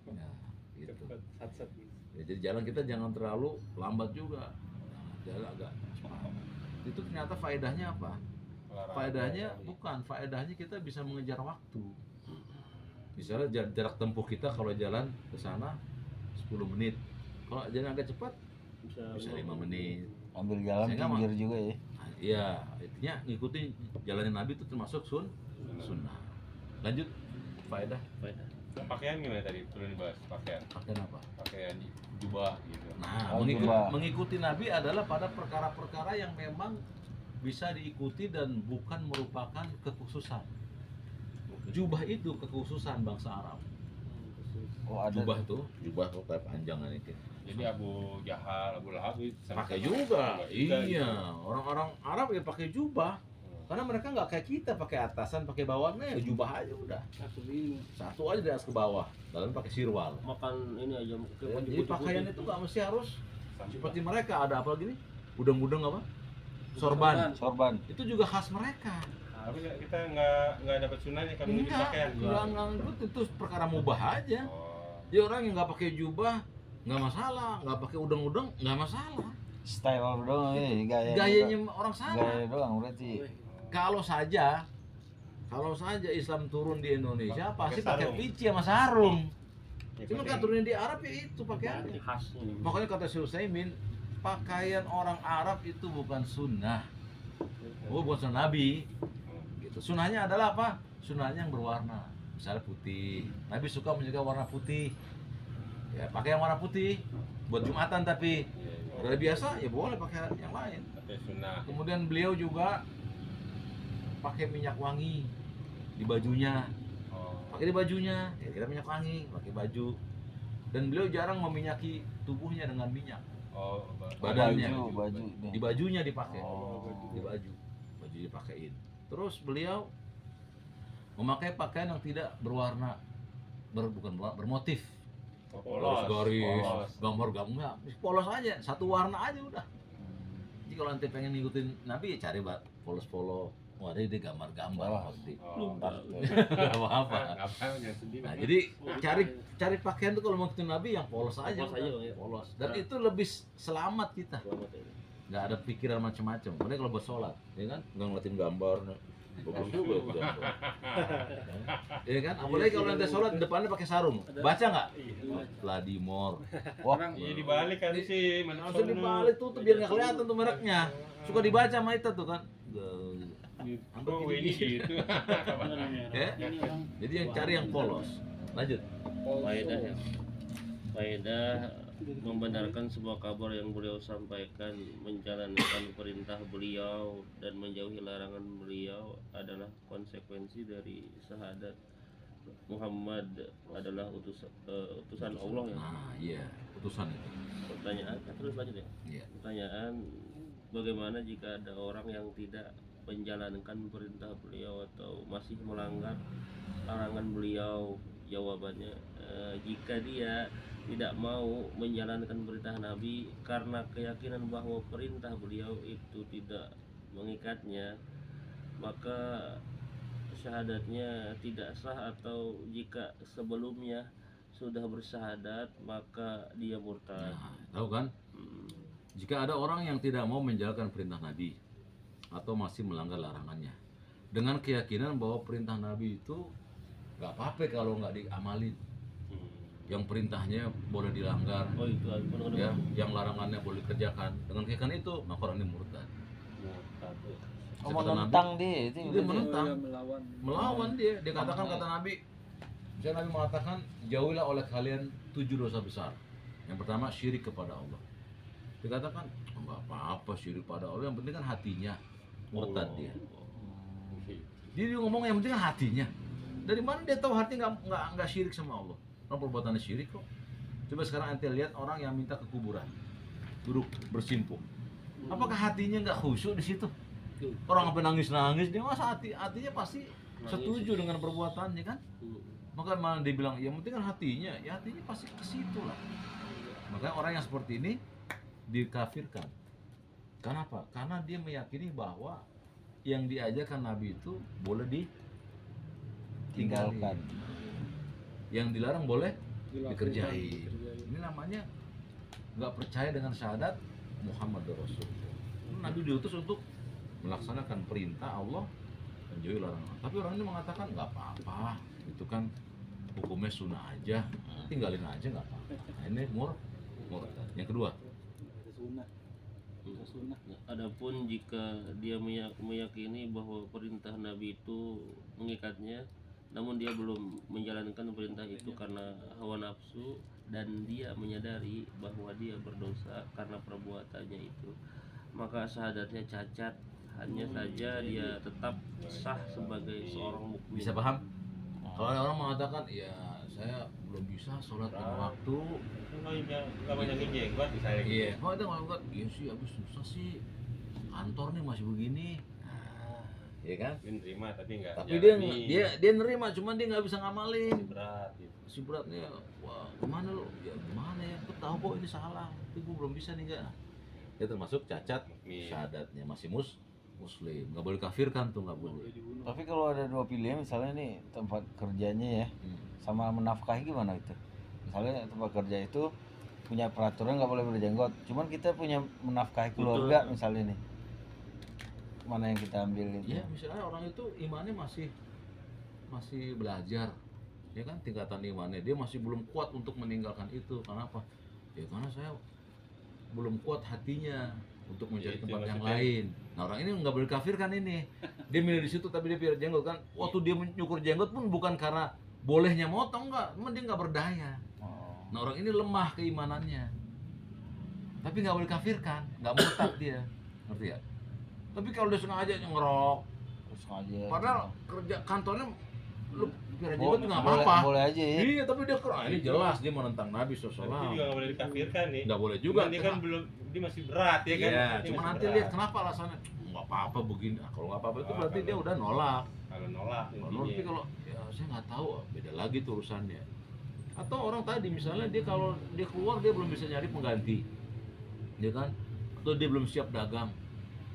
ya, gitu. Cepat, sat-sat gitu. Ya, jadi jalan kita jangan terlalu lambat juga, jalan agak cepat. Itu ternyata faedahnya apa? Faedahnya bukan, faedahnya kita bisa mengejar waktu. Misalnya jarak tempuh kita kalau jalan ke sana 10 menit. Kalau jalan agak cepat bisa 5 menit. Ambil jalan Saya nggak pinggir juga ya. Nah, iya, intinya ngikutin jalannya Nabi itu termasuk sunnah. Lanjut faedah Pakaian gimana tadi? Perlu dibahas pakaian. pakaian apa? Pakaian jubah gitu. Nah, Oh, jubah. mengikuti Nabi adalah pada perkara-perkara yang memang bisa diikuti dan bukan merupakan kekhususan. Jubah itu kekhususan bangsa Arab. Oh ada. Jubah tuh kayak panjangan itu. Jadi Abu Jahal, Abu Lahab itu Pakai juga. Juga, Iya, orang-orang Arab ya pakai jubah. Karena mereka nggak kayak kita pakai atasan, pakai bawahannya ya jubah aja udah. Satu ini. Satu aja dari atas ke bawah. Dalam pakai sirwal. makan ini aja. Ya, jadi pakaian itu nggak mesti harus seperti mereka. Ada apa gini? Udang-udang apa? Sorban. Sorban. Itu juga khas mereka. Tapi kita nggak dapat sunahnya kalau begitu pakaian. Enggak, itu perkara mubah aja. Oh. Dia orang yang nggak pakai jubah nggak masalah, nggak pakai udang-udang nggak masalah. Style doang ini gaya. Gayanya orang sana. Gaya doang berarti. Kalau saja Islam turun di Indonesia pasti pakai sarung. pici sama sarung. Ya, Cuma pakai- kan turun di Arab ya itu pakaiannya. khasnya ini. Makanya kata Syekh Utsaimin, pakaian orang Arab itu bukan sunnah. Oh, bukan sunnah Nabi. Gitu. Sunnahnya adalah apa? Sunnahnya yang berwarna. Misalnya putih. Nabi suka menyukai warna putih. Ya, pakai yang warna putih buat Jumatan tapi Iya, iya. kalau biasa ya boleh pakai yang lain. Pakai sunnah. Kemudian beliau juga pakai minyak wangi di bajunya. Oh. Pakai di bajunya, ya kita minyak wangi, pakai baju. Dan beliau jarang meminyaki tubuhnya dengan minyak. Oh, Badannya. Baju nih. Di bajunya dipakai. Oh. Di baju dipakein. Terus beliau memakai pakaian yang tidak berwarna bermotif. Polos. Garis, Polos. gambar-gambar, polos aja, satu warna aja udah. Jadi kalau ente pengen ngikutin Nabi ya cari polos-polos. Wah, dia gambar-gambar Wah. pasti. Oh, Gak apa-apa. Ngapain yang sedih? Nah, jadi cari pakaian tuh kalau mau ngikutin Nabi yang polos aja. Polos aja, udah. ya. Polos. Dan itu lebih selamat kita. Selamat ya. Nggak ada pikiran macam-macam. Kemudian kalau buat sholat, ya kan, nggak ngeliatin gambar, bagus juga itu gambar. Ya kan, apalagi kalau nanti sholat depannya pakai sarung, baca nggak? Vladimir. Wah, Iya dibalik kan sih, mana Langsung dibalik tuh biar nggak kelihatan tuh mereknya. Suka dibaca sama itu tuh kan. Oh ini gitu. Ya? Jadi yang cari yang polos. Lanjut. Faedah ya. Faedah membenarkan semua kabar yang beliau sampaikan, menjalankan perintah beliau dan menjauhi larangan beliau adalah konsekuensi dari syahadat Muhammad adalah utusan Allah ya. Nah, iya, utusan itu. Pertanyaan, terus lanjut ya. Iya. Pertanyaan, bagaimana jika ada orang yang tidak menjalankan perintah beliau atau masih melanggar larangan beliau? Jawabannya, jika dia tidak mau menjalankan perintah Nabi karena keyakinan bahwa perintah beliau itu tidak mengikatnya, maka syahadatnya tidak sah, atau jika sebelumnya sudah bersyahadat maka dia murtad. Nah, tahu kan? Jika ada orang yang tidak mau menjalankan perintah Nabi atau masih melanggar larangannya dengan keyakinan bahwa perintah Nabi itu nggak apa-apa kalau nggak diamalin, yang perintahnya boleh dilanggar, Oh itu ya, yang larangannya boleh dikerjakan, dengan keyakinan itu maka orang ini murtad. murtad. Oh, Kata menentang dia itu Dia berarti. menentang, melawan. melawan dia. Dia katakan kata Nabi, misalnya Nabi mengatakan jauhilah oleh kalian 7 dosa besar. Yang pertama syirik kepada Allah. Dikatakan nggak apa-apa syirik pada Allah, yang penting kan hatinya. Murtad dia. Dia ngomong yang penting kan hatinya. Dari mana dia tahu hati nggak syirik sama Allah? Orang perbuatannya syirik kok. Coba sekarang ente lihat orang yang minta ke kuburan, duduk bersimpuh. Apakah hatinya nggak khusyuk di situ? Orang sampai nangis-nangis, dia masa hatinya pasti setuju dengan perbuatannya kan? Maka malah dibilang yang penting kan hatinya, ya hatinya pasti ke situ lah. Makanya orang yang seperti ini dikafirkan. Kenapa? Karena dia meyakini bahwa yang diajarkan Nabi itu boleh Tinggalkan. yang dilarang boleh Dilakukan, dikerjai. dikerjai. Ini namanya nggak percaya dengan syahadat Muhammad Rasul. Nabi diutus untuk melaksanakan perintah Allah dan jauhi larangan. Tapi orang ini mengatakan nggak apa-apa, itu kan hukumnya sunnah aja, tinggalin aja nggak apa-apa. Nah, ini murtad. Yang kedua, Ada sunnah. Ada sunnah. Adapun jika dia meyakini bahwa perintah Nabi itu mengikatnya, namun dia belum menjalankan perintah itu karena hawa nafsu, dan dia menyadari bahwa dia berdosa karena perbuatannya itu, maka syahadatnya cacat. Hanya saja dia tetap sah sebagai seorang mukmin. bisa paham? Kalau ada orang mengatakan, ya saya belum bisa sholat lima waktu. Nggak banyak jenggot misalnya gitu. Iya, kalau ada nggak, iya sih, abis susah sih, kantor nih masih begini. Nah, iya kan? Dia nerima tapi nggak Tapi jalani. dia nerima, cuman dia nggak bisa ngamalin. berat gitu. Si beratnya, wah gimana lo? Ya gimana ya? Aku tahu kok ini salah, tapi gue belum bisa nih enggak. Dia termasuk cacat Mukmin. syahadatnya, masih muslim, nggak boleh kafirkan tuh, nggak boleh. Tapi kalau ada dua pilihan, misalnya nih tempat kerjanya ya Hmm. sama menafkahi, gimana itu? Misalnya tempat kerja itu punya peraturan nggak boleh berjenggot, cuman kita punya menafkahi keluarga misalnya nih, mana yang kita ambil itu? Ya misalnya orang itu imannya masih belajar, ya kan, tingkatan imannya dia masih belum kuat untuk meninggalkan itu. Kenapa? Ya karena saya belum kuat hatinya untuk mencari Itu tempat yang maksudnya. lain. Nah orang ini nggak boleh kafirkan ini. Dia milih di situ tapi dia pilih jenggot kan. Waktu dia menyukur jenggot pun bukan karena bolehnya motong, enggak, memang dia nggak berdaya. Oh. Nah orang ini lemah keimanannya. Tapi nggak boleh kafirkan, nggak murtad dia, ngerti ya? Tapi kalau dia sengaja ngerok, Terus aja. padahal kerja kantornya lu kira Boleh- jenggot nggak boleh, apa-apa. boleh aja ya. Iya, tapi dia keren. Ini jelas dia menentang Nabi Tapi SAW. juga nggak boleh dikafirkan nih. Nggak boleh juga. Cuman dia kan belum, dia masih berat ya kan. Iya, Dia cuma masih nanti berat. lihat kenapa alasannya. Nggak apa-apa begini. Nah, kalau nggak apa-apa itu Oh, berarti kalau- dia udah nolak. Kalau nolak Kalau intinya. tapi kalau ya saya nggak tahu, beda lagi tuh urusannya. Atau orang tadi misalnya dia kalau dia keluar dia belum bisa nyari pengganti, ya kan? Atau dia belum siap dagang,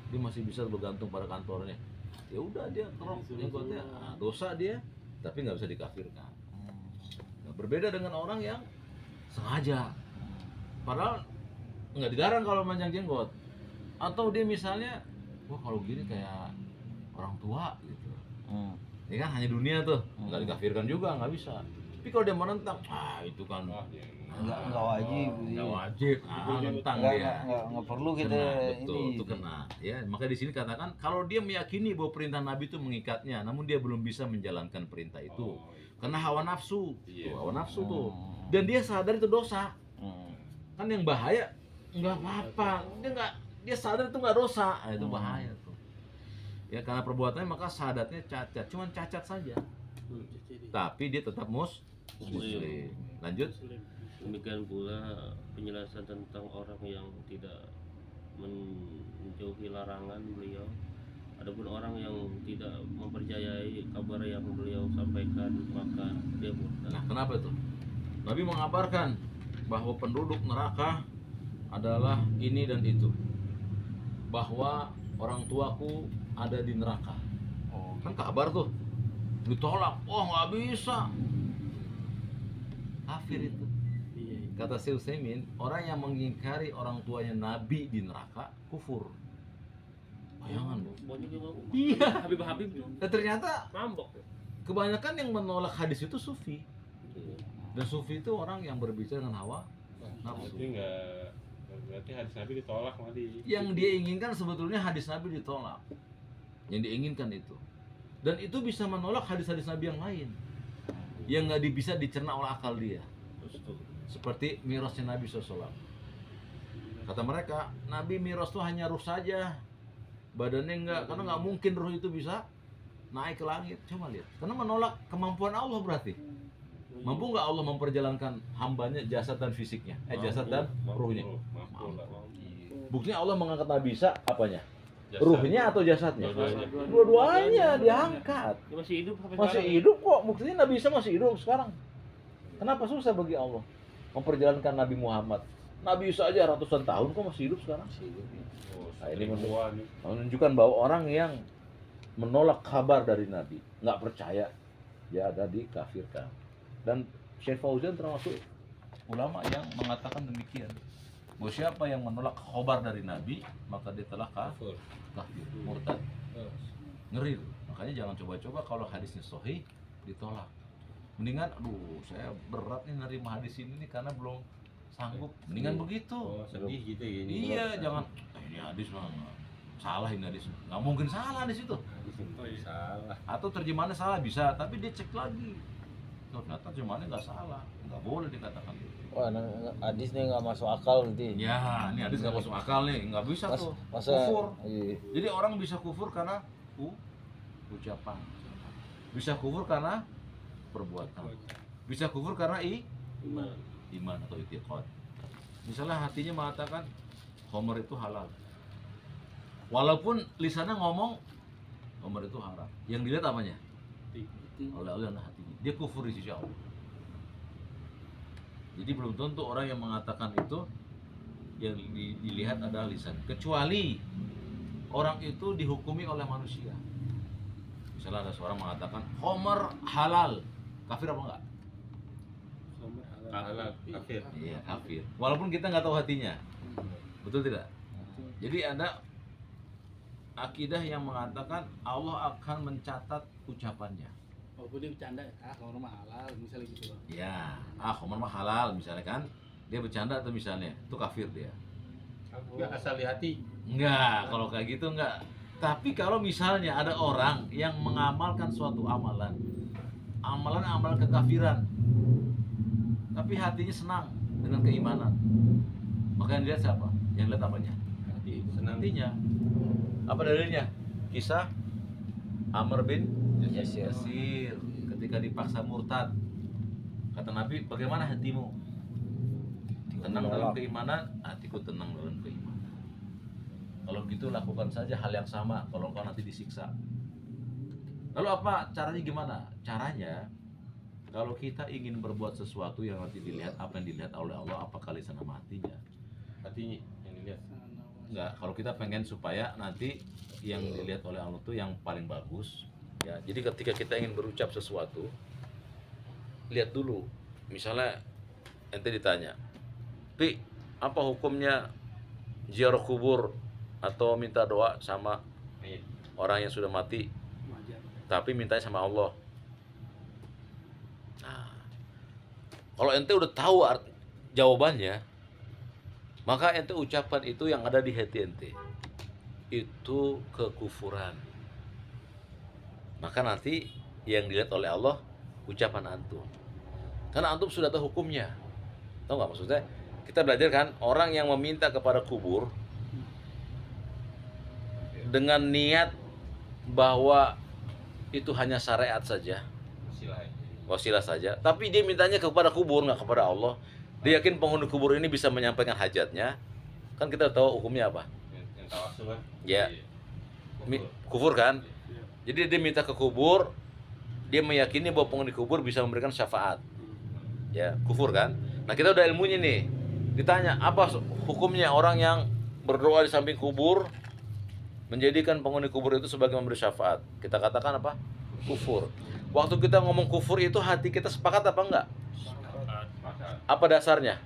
dia masih bisa bergantung pada kantornya. Ya udah dia kerok jenggotnya, nah, dosa dia, tapi nggak bisa dikafirkan. Nah, berbeda dengan orang yang sengaja, padahal nggak dilarang kalau manjang jenggot. Atau dia misalnya, wah kalau gini kayak orang tua gitu. Hmm. Ini kan hanya dunia tuh, nggak dikafirkan juga, nggak bisa. Tapi kalau dia menentang, itu kan Wah, ya. Nggak wajib. nggak wajib, nentang dia. Nggak perlu kita Kena, betul, ini. itu kena. Ya, makanya di sini katakan kalau dia meyakini bahwa perintah Nabi itu mengikatnya, namun dia belum bisa menjalankan perintah itu, Oh, iya. karena hawa nafsu, Iya. tuh, hawa nafsu tuh. Hmm. Dan dia sadar itu dosa, Hmm. Kan yang bahaya nggak apa-apa, dia sadar itu nggak dosa, itu bahaya tuh. Ya karena perbuatannya maka sadatnya cacat, cuman cacat saja. Tapi dia tetap muslim. Lanjut. Demikian pula penjelasan tentang orang yang tidak menjauhi larangan beliau. Adapun orang yang tidak mempercayai kabar yang beliau sampaikan, maka dia murtad. Nah, kenapa itu? Nabi mengabarkan bahwa penduduk neraka adalah ini dan itu. Bahwa orang tuaku ada di neraka. Kan kabar tuh. Ditolak. Oh, nggak bisa. Kafir itu. Kata Syekh Utsaimin, orang yang mengingkari orang tuanya Nabi di neraka kufur. Bayangan lu. Banyak yang ngomong. Iya. Habib tuh Dan ternyata mambok. kebanyakan yang menolak hadis itu sufi. Dan sufi itu orang yang berbicara dengan hawa nafsu. Berarti hadis Nabi ditolak Madi. Yang dia inginkan sebetulnya hadis Nabi ditolak. Yang diinginkan itu. Dan itu bisa menolak hadis-hadis Nabi yang lain. Yang nggak bisa dicerna oleh akal dia. Seperti mirasnya Nabi SAW. Kata mereka, Nabi miras itu hanya ruh saja. Badannya enggak, karena nggak mungkin ruh itu bisa naik ke langit. Coba lihat. Karena menolak kemampuan Allah berarti. Mampu nggak Allah memperjalankan hambanya jasad dan fisiknya? Jasad dan ruhnya. Buktinya Allah mengangkat Nabi Isa apanya? Ruhnya atau jasadnya? Dua-duanya diangkat. Dia masih hidup sampai Masih sekarang. hidup kok. Buktinya Nabi Isa masih hidup sekarang. Kenapa susah bagi Allah memperjalankan Nabi Muhammad? Nabi Isa aja ratusan tahun kok masih hidup sekarang. Nah, ini menunjukkan bahwa orang yang menolak kabar dari Nabi, nggak percaya, dia ada dikafirkan. Dan Syekh Fauzan termasuk ulama yang mengatakan demikian. Bahwa siapa yang menolak khabar dari Nabi, maka dia telah kafir, murtad. Ngeri. Makanya jangan coba-coba kalau hadisnya sahih ditolak. Mendingan, aduh saya berat nih nerima hadis ini nih karena belum sanggup. Mendingan begitu. Sedih gitu ya. Iya, jangan ini hadis mah salah, ini hadis. Nggak mungkin salah di situ. Salah. Atau terjemahannya salah bisa, tapi dia cek lagi. Oh, ternyata terjemahannya nggak salah. Nggak boleh dikatakan itu. Wah, hadis nih nggak masuk akal nanti. Ya, ini hadis nggak masuk akal nih, nggak bisa tuh. Masa Kufur. iya. Jadi orang bisa kufur karena ucapan. Bisa kufur karena perbuatan. Bisa kufur karena iman atau i'tiqad. Misalnya hatinya mengatakan khamr itu halal. Walaupun lisannya ngomong khamr itu haram. Yang dilihat apanya? Oleh Allah hatinya. Dia kufur di sisi Allah. Jadi belum tentu orang yang mengatakan itu yang dilihat adalah lisan. Kecuali orang itu dihukumi oleh manusia. Misalnya ada seorang mengatakan khamr halal, kafir apa enggak? Halal. Kafir. Iya, kafir. Walaupun kita nggak tahu hatinya. Betul tidak? Jadi ada akidah yang mengatakan Allah akan mencatat ucapannya. Walaupun dia bercanda ya, kalau rumah halal misalnya gitu loh. Ya, khamr mah halal misalnya kan. Dia bercanda atau misalnya, itu kafir dia. Enggak asal di hati. Enggak, kalau kayak gitu enggak. Tapi kalau misalnya ada orang yang mengamalkan suatu amalan kekafiran, tapi hatinya senang dengan keimanan, maka yang dilihat siapa? Yang lihat apanya? Hati. Senang. Hatinya. Apa dalilnya? Kisah Amr bin Yasir ketika dipaksa murtad. Kata Nabi, bagaimana hatimu? Tenang dalam keimanan, hatiku tenang dalam keimanan. Kalau gitu lakukan saja hal yang sama kalau kau nanti disiksa. Lalu apa caranya gimana? Caranya kalau kita ingin berbuat sesuatu yang nanti dilihat, apa yang dilihat oleh Allah, apakah lisan sama hatinya? Hatinya yang dilihat. Enggak, kalau kita pengen supaya nanti yang dilihat oleh Allah itu yang paling bagus. Ya, jadi ketika kita ingin berucap sesuatu, lihat dulu. Misalnya ente ditanya, "Pi, apa hukumnya ziarah kubur atau minta doa sama orang yang sudah mati, tapi mintanya sama Allah?" Nah, kalau ente udah tahu jawabannya, maka ente ucapan itu yang ada di hati ente itu kekufuran. Maka nanti yang dilihat oleh Allah ucapan antum. Karena antum sudah tahu hukumnya. Tahu nggak maksudnya? kita belajar kan, orang yang meminta kepada kubur dengan niat bahwa itu hanya syariat saja, wasilah saja, tapi dia mintanya kepada kubur, nggak kepada Allah. Dia yakin penghuni kubur ini bisa menyampaikan hajatnya. Kan kita tahu hukumnya apa? Yang tawasul kan? Ya. Kufur. Kufur kan? Jadi dia minta ke kubur, dia meyakini bahwa penghuni kubur bisa memberikan syafaat. Ya, kufur kan? Nah, kita udah ilmunya nih. Ditanya, apa hukumnya orang yang berdoa di samping kubur menjadikan penghuni kubur itu sebagai memberi syafaat? Kita katakan apa? Kufur. Waktu kita ngomong kufur itu hati kita sepakat apa enggak? Apa dasarnya?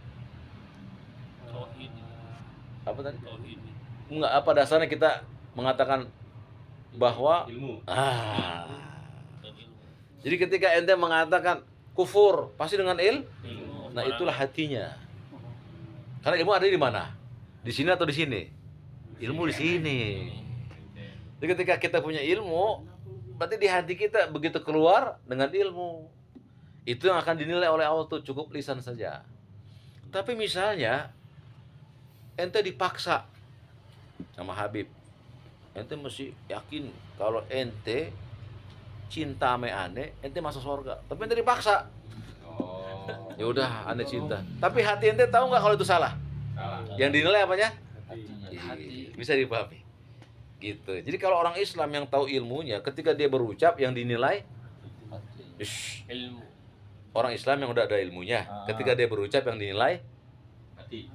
Tauhid. Apa tadi? Tauhid. Enggak, apa dasarnya kita mengatakan bahwa Ilmu. Dan ilmu. jadi ketika ente mengatakan kufur pasti dengan Ilmu. nah itulah hatinya. Karena ilmu ada di mana? Di sini atau di sini? Ilmu di sini. Jadi ketika kita punya ilmu, berarti di hati kita begitu keluar dengan ilmu. Itu yang akan dinilai oleh Allah tuh, cukup lisan saja. Tapi misalnya ente dipaksa sama Habib, ente mesti yakin kalau ente cinta ame ane, ente masuk surga. Tapi ente dipaksa. Oh. Ya udah, ane cinta. Tapi hati ente tahu nggak kalau itu salah? Salah. Yang dinilai apanya? Hati. Bisa dipahami. Gitu. Jadi kalau orang Islam yang tahu ilmunya, ketika dia berucap yang dinilai, ish, Ilmu. orang Islam yang udah ada ilmunya, ketika dia berucap yang dinilai Hati.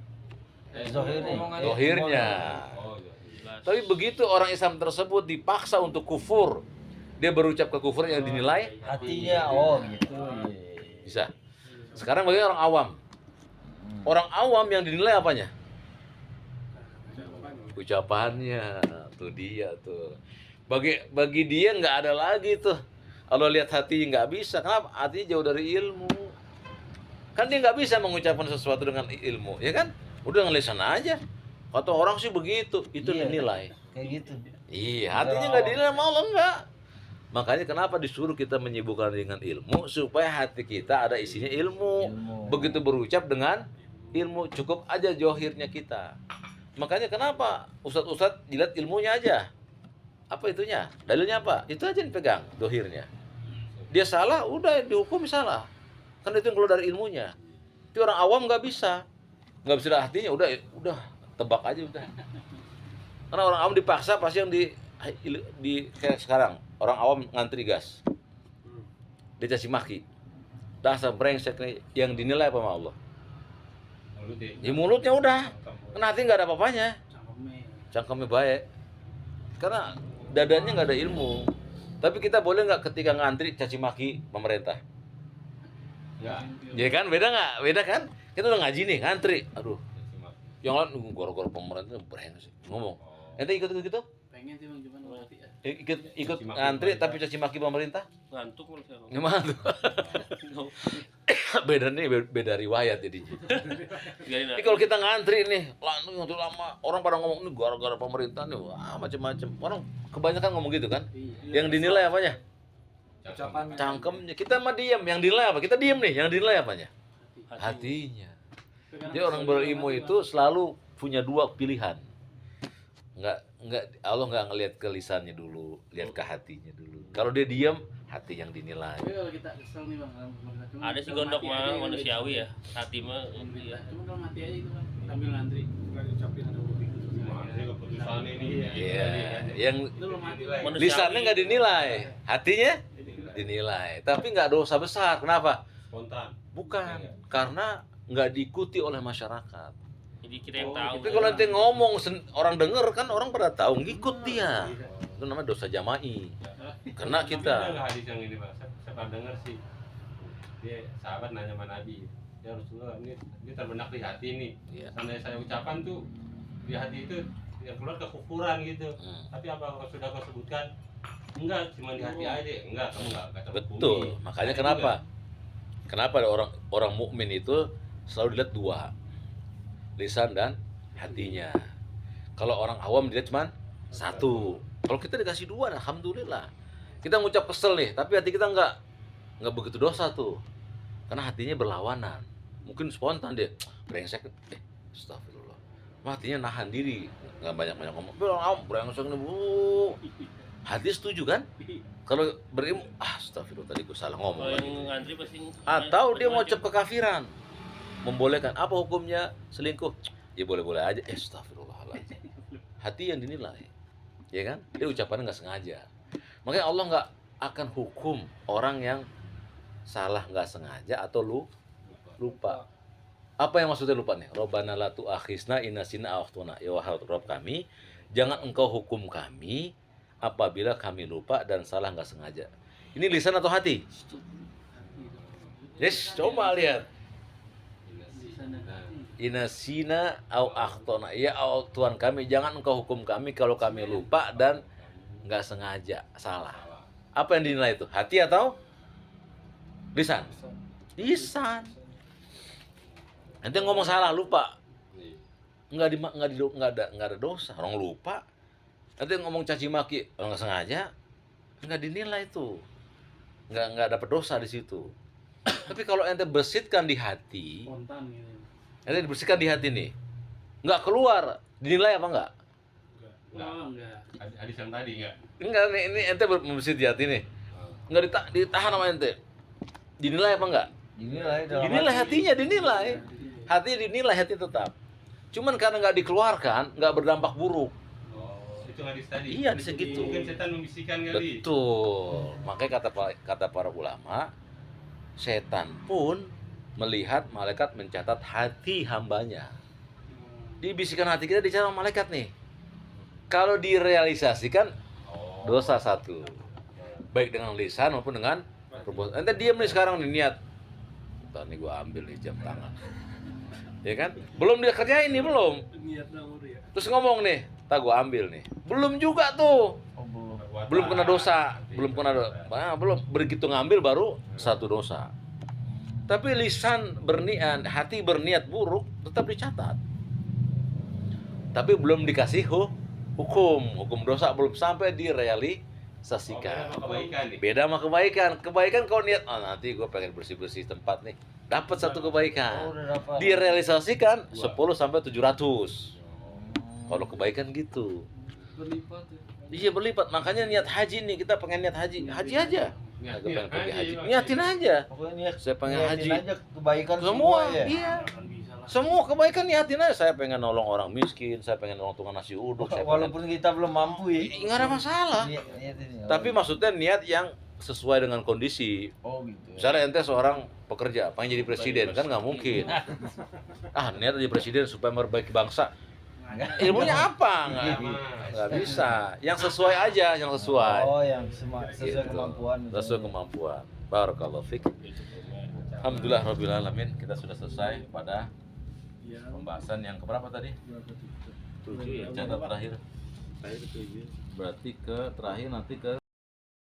Zohirnya. dohirnya. Oh, iya. Jelas. Tapi begitu orang Islam tersebut dipaksa untuk kufur, dia berucap ke kufur yang dinilai Hatinya, oh gitu. bisa. Sekarang bagi orang awam, orang awam yang dinilai apanya? Ucapannya. Tuh dia tuh. Bagi dia nggak ada lagi tuh. Kalau lihat hati nggak bisa. Kenapa? Hatinya jauh dari ilmu. Kan dia nggak bisa mengucapkan sesuatu dengan ilmu, ya kan? Udah dengan lisan aja. Kata orang sih begitu, itu Iya. dinilai. Kayak gitu. Iya, hatinya nggak dinilai sama Allah enggak. Makanya kenapa disuruh kita menyibukkan dengan ilmu supaya hati kita ada isinya ilmu. Ilmu. Begitu berucap dengan ilmu, cukup aja johirnya kita. Makanya kenapa ustadz-ustadz dilihat ilmunya aja. Apa itunya? Dalilnya apa? Itu aja yang dipegang, dohirnya. Dia salah, udah dihukum salah. Kan itu yang keluar dari ilmunya. Tapi orang awam nggak bisa dari hatinya, udah tebak aja udah. Karena orang awam dipaksa pasti yang di kayak sekarang orang awam ngantri gas, dia caci maki, dasar brengsek nih, yang dinilai apa sama Allah? Mulut ya. Di mulutnya udah, kan hati nggak ada apa-apanya, Cangkemnya. cangkemnya baik, karena dadanya nggak ada ilmu. Tapi kita boleh nggak ketika ngantri caci maki pemerintah? Ya. Ya kan, beda nggak? Beda kan? Kita udah ngaji nih, ngantri, aduh, yang lain gara-gara pemerintah brengsek ngomong. Ente ikut gitu? Pengen sih bang, cuman nggak ya. Ikut Caci maki ngantri pemerintah. tapi caci maki pemerintah? Ngantuk malah sekarang. Gimana tuh? Beda nih, beda riwayat jadinya. Biarin Ini kalau kita ngantri nih, ngantri lama, orang pada ngomong ini gara-gara pemerintah nih, wah macam-macam. Orang kebanyakan ngomong gitu kan? Iya. Yang dinilai apanya? Ucapannya. Cangkemnya. Kita mah diam, yang dinilai apa? Kita diam nih, yang dinilai apanya? Hatinya. Jadi orang berilmu itu selalu punya dua pilihan. Enggak, Allah nggak ngelihat ke lisannya dulu, lihat ke hatinya dulu. Kalau dia diam, hati yang dinilai. Tapi kalau kita kesel nih bang, dalam pemerintah cuma Ada sih dalam gondok hati mah aja yang manusiawi udah ya. Hati mah pemerintah. iya. Cuma dalam hati aja itu bang, sambil ngantri. Nggak diucapin dulu. Ini keputusan ini. Iya, yang Itu belum mati bang. Manusiawi. lisannya nggak dinilai, hatinya dinilai. Tapi nggak dosa besar. Kenapa? Spontan. Bukan, karena nggak diikuti oleh masyarakat. Jadi kita yang tahu. Tapi kalau nanti ngomong orang denger kan orang pada tahu ngikut dia. Itu namanya dosa jama'i. Kena Ada kita. nggak hadis yang ini bang? Saya pernah dengar sih. Dia sahabat nanya sama Nabi. Ya Rasulullah, ini terbenak di hati nih. Iya. Seandainya saya ucapan tuh di hati itu yang keluar kekufuran gitu. Tapi apa kau sudah kau sebutkan? Enggak, cuma di hati aja. Enggak, kamu enggak kata Betul. Makanya kenapa? Kenapa orang mukmin itu selalu dilihat dua, lisan dan hatinya. Kalau orang awam dilihat cuma satu. Kalau kita dikasih dua, alhamdulillah. Kita ngucap kesel nih, tapi hati kita nggak begitu dosa tuh, karena hatinya berlawanan. mungkin spontan dia, brengsek, astagfirullah. Hatinya nahan diri, nggak banyak-banyak ngomong, bilang brengsek nih bu. Hati setuju kan? Kalau berilmu, astagfirullah tadi gue salah ngomong Kalau lagi. yang ngantri pasti Atau dia mau macam-macam. ucap kekafiran, membolehkan. Apa hukumnya selingkuh? Ya boleh-boleh aja. Astagfirullahaladzim. Hati yang dinilai, ya kan? Dia ucapannya nggak sengaja. Makanya Allah nggak akan hukum orang yang salah nggak sengaja atau lupa. Apa yang maksudnya lupa nih? Robbana la tu'akhizna in nasina aw akhtana. Ya wahai Rabb kami, jangan engkau hukum kami apabila kami lupa dan salah nggak sengaja. Ini lisan atau hati? Yes, coba lihat. Inasina au akhtana. Ya Allah Tuhan kami, jangan engkau hukum kami kalau kami lupa dan nggak sengaja salah. Apa yang dinilai itu? Hati atau lisan? Lisan. Nanti ngomong salah lupa, nggak ada dosa. Orang lupa. Nanti ngomong caci maki, orang nggak sengaja, nggak dinilai itu, nggak dapat dosa di situ. Tapi kalau ente bersihkan di hati, Spontan gitu. ente dibersihkan di hati nih, nggak keluar, dinilai apa enggak? Oh, enggak. Hadis yang tadi enggak? Enggak, ini ente membersih di hati nih, nggak ditahan sama ente, dinilai apa enggak? Dinilai dalam Dinilai hati. hatinya dinilai, hati dinilai, hati tetap. Cuman karena nggak dikeluarkan, nggak berdampak buruk. Itu hadis tadi. Iya, hadis segitu. Mungkin setan membisikkan kali. Betul. Makanya kata para ulama, setan pun melihat malaikat mencatat hati hambanya. Dibisikkan hati kita dicatat sama malaikat nih. Kalau direalisasikan dosa satu. Baik dengan lisan maupun dengan perbuatan. Ente diam nih sekarang nih niat. Ntar nih gua ambil nih jam tangan. Ya kan? Belum dia kerjain nih, belum. Terus ngomong nih, tak gua ambil nih. Belum juga tuh. Oh, belum. Belum kena dosa, belum begitu ngambil baru satu dosa. Tapi lisan berniat, hati berniat buruk tetap dicatat. Tapi belum dikasih hukum dosa belum sampai direalisasikan. Kebaikan nih. Beda sama kebaikan. Kebaikan kau niat, nanti gue pengen bersih-bersih tempat nih. Dapat satu Oh, kebaikan. udah dapat. Direalisasikan 10 sampai 700. Kalau kebaikan gitu. Berlipat ya. Iya berlipat, makanya niat haji nih, kita pengen niat haji aja. Kita pengen pergi haji, Bang. niatin aja. Pokoknya niat, Saya pengen niatin haji. aja kebaikan Semua, ya. iya. Semua kebaikan niatin aja. Saya pengen nolong orang miskin, saya pengen nolong tukang nasi uduk, saya pengen. Walaupun kita belum mampu ya. Nggak ada masalah. Niatin ya. Tapi maksudnya niat yang sesuai dengan kondisi. oh gitu. Ya. Misalnya ente seorang pekerja, pengen jadi presiden, kan nggak mungkin. Niat jadi presiden supaya memperbaiki bangsa. Ilmunya apa? Nggak bisa. Yang sesuai aja, yang sesuai. Oh, yang sesuai Gitu. kemampuan. Sesuai kemampuan. Barakallahu fik. Alhamdulillah rabbil alamin, kita sudah selesai pada pembahasan yang keberapa tadi? 7 ya. Catat terakhir. Saya setuju. Berarti ke terakhir nanti ke